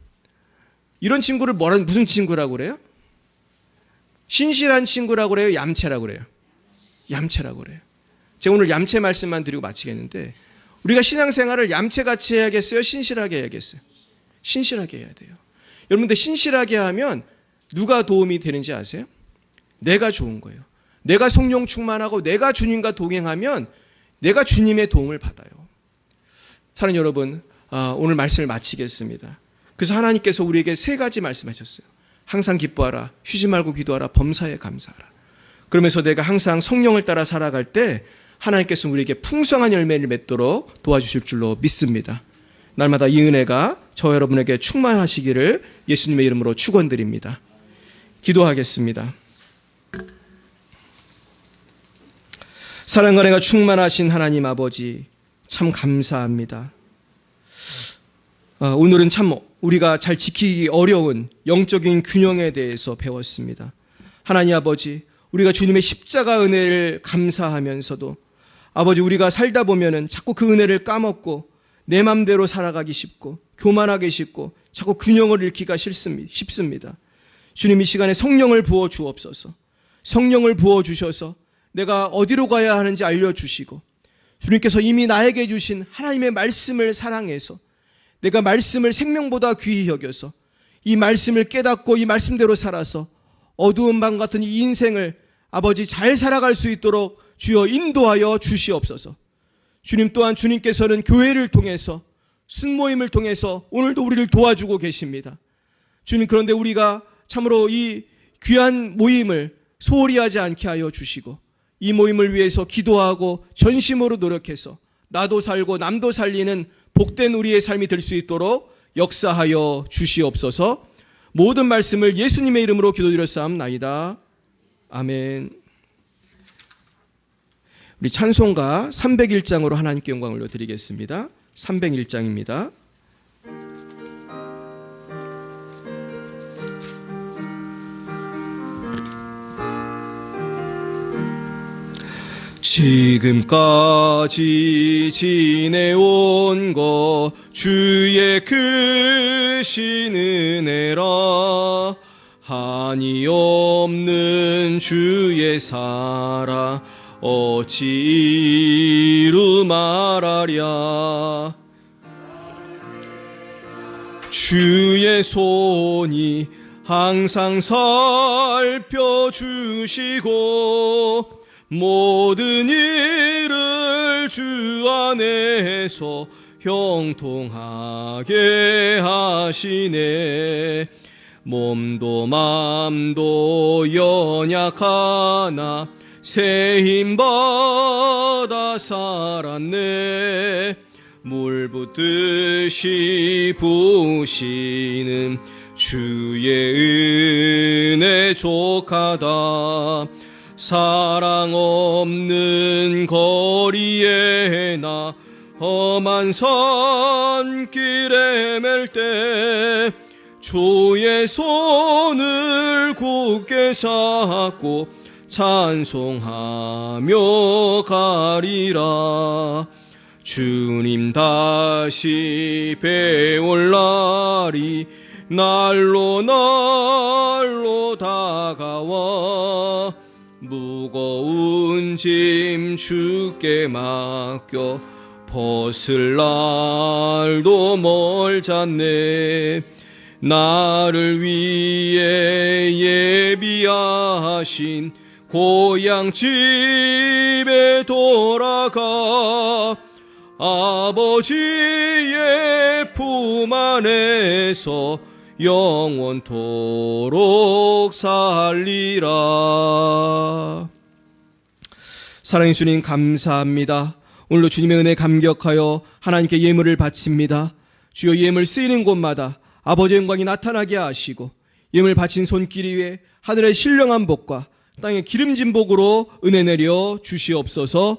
이런 친구를 무슨 친구라고 그래요? 신실한 친구라고 그래요? 얌체라고 그래요? 얌체라고 그래요. 제가 오늘 얌체 말씀만 드리고 마치겠는데 우리가 신앙생활을 얌체같이 해야겠어요? 신실하게 해야겠어요? 신실하게 해야 돼요. 여러분들 신실하게 하면 누가 도움이 되는지 아세요? 내가 좋은 거예요. 내가 성령 충만하고 내가 주님과 동행하면 내가 주님의 도움을 받아요. 사랑하는 여러분, 오늘 말씀을 마치겠습니다. 그래서 하나님께서 우리에게 3가지 말씀하셨어요. 항상 기뻐하라, 쉬지 말고 기도하라, 범사에 감사하라. 그러면서 내가 항상 성령을 따라 살아갈 때 하나님께서 우리에게 풍성한 열매를 맺도록 도와주실 줄로 믿습니다. 날마다 이 은혜가 저 여러분에게 충만하시기를 예수님의 이름으로 축원드립니다. 기도하겠습니다. 사랑과 은혜가 충만하신 하나님 아버지 참 감사합니다. 오늘은 참 우리가 잘 지키기 어려운 영적인 균형에 대해서 배웠습니다. 하나님 아버지, 우리가 주님의 십자가 은혜를 감사하면서도 아버지 우리가 살다 보면은 자꾸 그 은혜를 까먹고 내 맘대로 살아가기 쉽고 교만하기 쉽고 자꾸 균형을 잃기가 쉽습니다. 주님 이 시간에 성령을 부어 주옵소서. 성령을 부어 주셔서 내가 어디로 가야 하는지 알려주시고 주님께서 이미 나에게 주신 하나님의 말씀을 사랑해서 내가 말씀을 생명보다 귀히 여겨서 이 말씀을 깨닫고 이 말씀대로 살아서 어두운 밤 같은 이 인생을 아버지 잘 살아갈 수 있도록 주여 인도하여 주시옵소서. 주님 또한 주님께서는 교회를 통해서 순모임을 통해서 오늘도 우리를 도와주고 계십니다. 주님 그런데 우리가 참으로 이 귀한 모임을 소홀히 하지 않게 하여 주시고 이 모임을 위해서 기도하고 전심으로 노력해서 나도 살고 남도 살리는 복된 우리의 삶이 될 수 있도록 역사하여 주시옵소서. 모든 말씀을 예수님의 이름으로 기도드렸사옵나이다. 아멘. 우리 찬송가 301장으로 하나님께 영광을 올려드리겠습니다. 301장입니다. 지금까지 지내온 것 주의 크신 은혜라. 한이 없는 주의 사랑 어찌 이루 말하랴. 주의 손이 항상 살펴주시고 모든 일을 주 안에서 형통하게 하시네. 몸도 맘도 연약하나 새 힘받아 살았네. 물 붓듯이 부으시는 주의 은혜 족하다. 사랑 없는 거리에 나 험한 산길에 맬 때 주의 손을 굳게 잡고 찬송하며 가리라. 주님 다시 배올 날이 날로 날로 다가와 무거운 짐 주께 맡겨 벗을 날도 멀잖네. 나를 위해 예비하신 고향 집에 돌아가 아버지의 품 안에서 영원토록 살리라. 사랑의 주님, 감사합니다. 오늘도 주님의 은혜에 감격하여 하나님께 예물을 바칩니다. 주여, 예물 쓰이는 곳마다 아버지의 영광이 나타나게 하시고 예물 바친 손길 위에 하늘의 신령한 복과 땅의 기름진 복으로 은혜 내려 주시옵소서.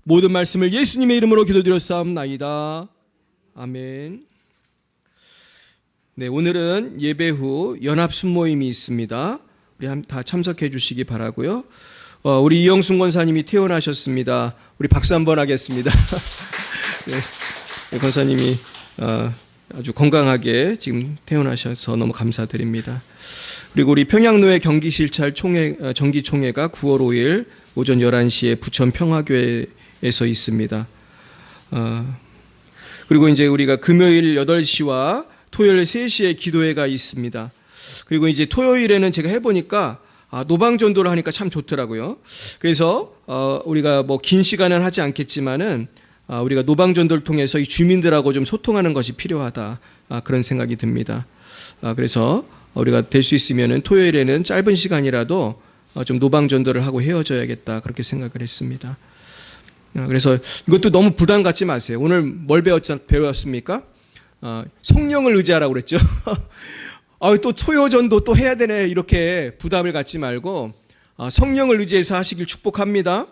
모든 말씀을 예수님의 이름으로 기도드렸사옵나이다. 아멘. 네, 오늘은 예배 후 연합 순모임이 있습니다. 우리 다 참석해 주시기 바라고요. 우리 이영순 권사님이 퇴원하셨습니다. 우리 박수 한번 하겠습니다. 네, 권사님이 아주 건강하게 지금 퇴원하셔서 너무 감사드립니다. 그리고 우리 평양노회 경기실찰 정기총회가 9월 5일 오전 11시에 부천 평화교회에서 있습니다. 그리고 이제 우리가 금요일 8시와 토요일 3시에 기도회가 있습니다. 그리고 이제 토요일에는 제가 해보니까 노방전도를 하니까 참 좋더라고요. 그래서 우리가 뭐 긴 시간은 하지 않겠지만은 우리가 노방전도를 통해서 이 주민들하고 좀 소통하는 것이 필요하다, 그런 생각이 듭니다. 그래서 우리가 될 수 있으면은 토요일에는 짧은 시간이라도 좀 노방전도를 하고 헤어져야겠다, 그렇게 생각을 했습니다. 그래서 이것도 너무 부담 갖지 마세요. 오늘 뭘 배웠습니까? 성령을 의지하라고 그랬죠. 또 토요전도 또 해야 되네, 이렇게 부담을 갖지 말고 성령을 의지해서 하시길 축복합니다.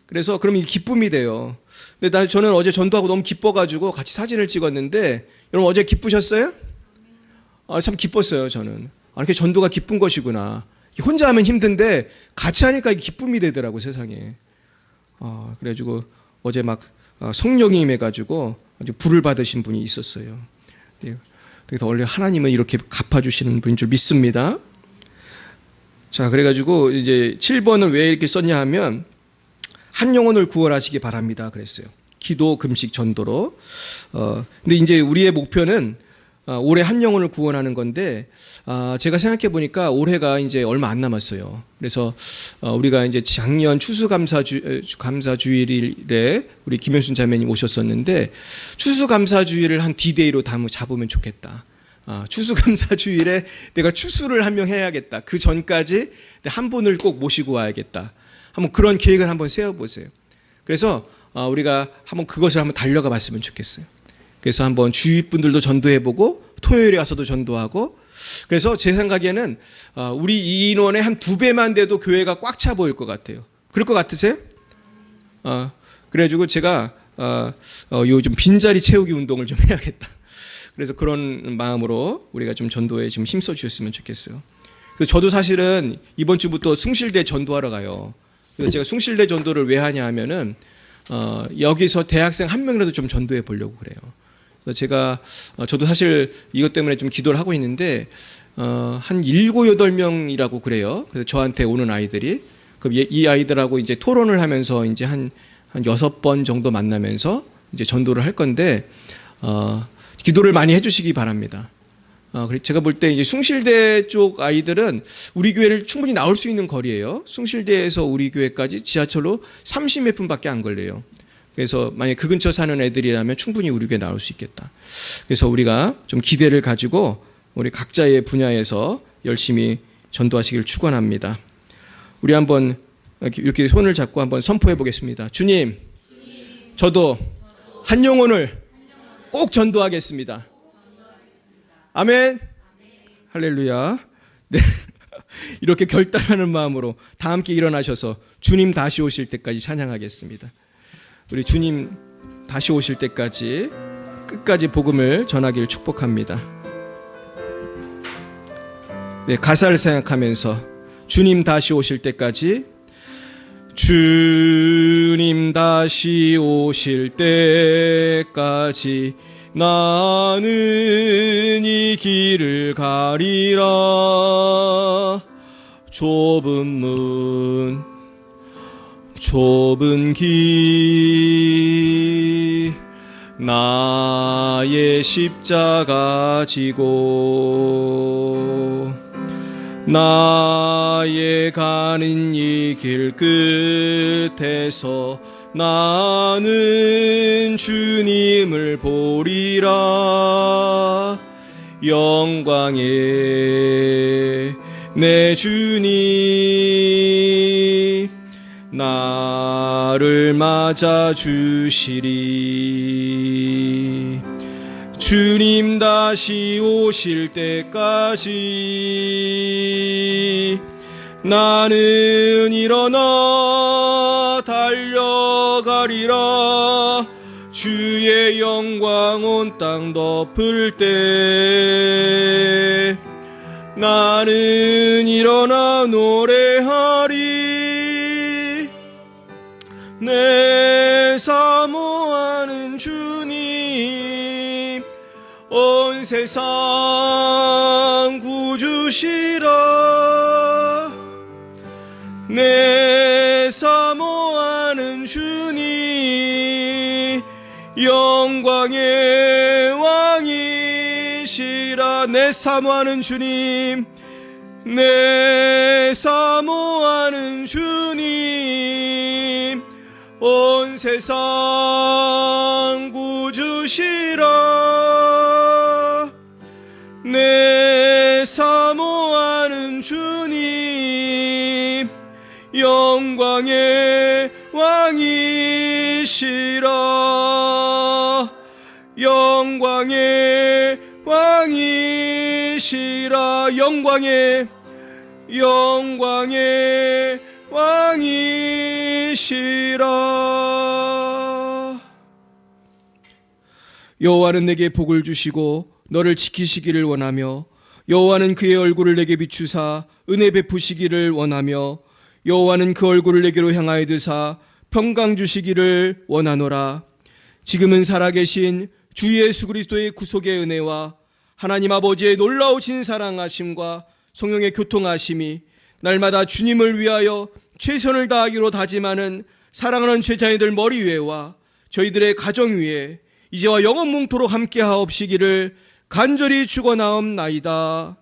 그래서 그럼 이 기쁨이 돼요. 근데 저는 어제 전도하고 너무 기뻐가지고 같이 사진을 찍었는데, 여러분 어제 기쁘셨어요? 참 기뻤어요, 저는. 이렇게 전도가 기쁜 것이구나. 혼자 하면 힘든데 같이 하니까 기쁨이 되더라고, 세상에. 그래가지고 어제 막 성령이 임해가지고 아주 불을 받으신 분이 있었어요. 그래서 원래 하나님은 이렇게 갚아주시는 분인 줄 믿습니다. 자, 그래가지고 이제 7번을 왜 이렇게 썼냐 하면, 한 영혼을 구원하시기 바랍니다 그랬어요. 기도, 금식, 전도로. 근데 이제 우리의 목표는 올해 한 영혼을 구원하는 건데, 제가 생각해 보니까 올해가 이제 얼마 안 남았어요. 그래서 우리가 이제 작년 추수감사주일에 우리 김현순 자매님 오셨었는데, 추수감사주일을 한 D-Day로 잡으면 좋겠다. 추수감사주일에 내가 추수를 한 명 해야겠다. 그 전까지 한 분을 꼭 모시고 와야겠다. 한번 그런 계획을 한번 세워보세요. 그래서 우리가 한번 그것을 한번 달려가 봤으면 좋겠어요. 그래서 한번 주위 분들도 전도해보고 토요일에 와서도 전도하고, 그래서 제 생각에는 우리 이 인원의 한 2배만 돼도 교회가 꽉 차 보일 것 같아요. 그럴 것 같으세요? 그래가지고 제가 요즘 빈자리 채우기 운동을 좀 해야겠다. 그래서 그런 마음으로 우리가 좀 전도에 좀 힘써 주셨으면 좋겠어요. 그래서 저도 사실은 이번 주부터 숭실대 전도하러 가요. 그래서 제가 숭실대 전도를 왜 하냐 하면은 여기서 대학생 한 명이라도 좀 전도해 보려고 그래요. 그래서 저도 사실 이것 때문에 좀 기도를 하고 있는데, 한 7, 8명이라고 그래요. 그래서 저한테 오는 아이들이, 그럼 이 아이들하고 이제 토론을 하면서 이제 한 6번 정도 만나면서 이제 전도를 할 건데, 기도를 많이 해주시기 바랍니다. 제가 볼 때 이제 숭실대 쪽 아이들은 우리 교회를 충분히 나올 수 있는 거리예요. 숭실대에서 우리 교회까지 지하철로 30몇 분밖에 안 걸려요. 그래서 만약에 그 근처 사는 애들이라면 충분히 우리 교회 나올 수 있겠다. 그래서 우리가 좀 기대를 가지고 우리 각자의 분야에서 열심히 전도하시기를 축원합니다. 우리 한번 이렇게 손을 잡고 한번 선포해 보겠습니다. 주님, 저도 한 영혼을 꼭 전도하겠습니다. 아멘. 할렐루야. 네. 이렇게 결단하는 마음으로 다 함께 일어나셔서 주님 다시 오실 때까지 찬양하겠습니다. 우리 주님 다시 오실 때까지 끝까지 복음을 전하기를 축복합니다. 네, 가사를 생각하면서 주님 다시 오실 때까지, 주님 다시 오실 때까지 나는 이 길을 가리라. 좁은 문 좁은 길 나의 십자가 지고 나의 가는 이 길 끝에서 나는 주님을 보리라. 영광의 내 주님 나를 맞아 주시리. 주님 다시 오실 때까지 나는 일어나 달려가리라. 주의 영광 온 땅 덮을 때 나는 일어나 노래하리. 내 사모하는 주님 온 세상 구주시라. 내 사모하는 주님 영광의 왕이시라. 내 사모하는 주님 내 사모하는 주님 온 세상 구주시라. 내 사모하는 주님 영광의 왕이시라. 영광의 왕이시라. 영광의 왕이시라. 여호와는 내게 복을 주시고 너를 지키시기를 원하며 여호와는 그의 얼굴을 내게 비추사 은혜 베푸시기를 원하며 여호와는 그 얼굴을 내게로 향하여 드사 평강 주시기를 원하노라. 지금은 살아계신 주 예수 그리스도의 구속의 은혜와 하나님 아버지의 놀라우신 사랑하심과 성령의 교통하심이 날마다 주님을 위하여 최선을 다하기로 다짐하는 사랑하는 제자녀들 머리 위에와 저희들의 가정 위에 이제와 영원 뭉토록 함께하옵시기를 간절히 축원하옵나이다.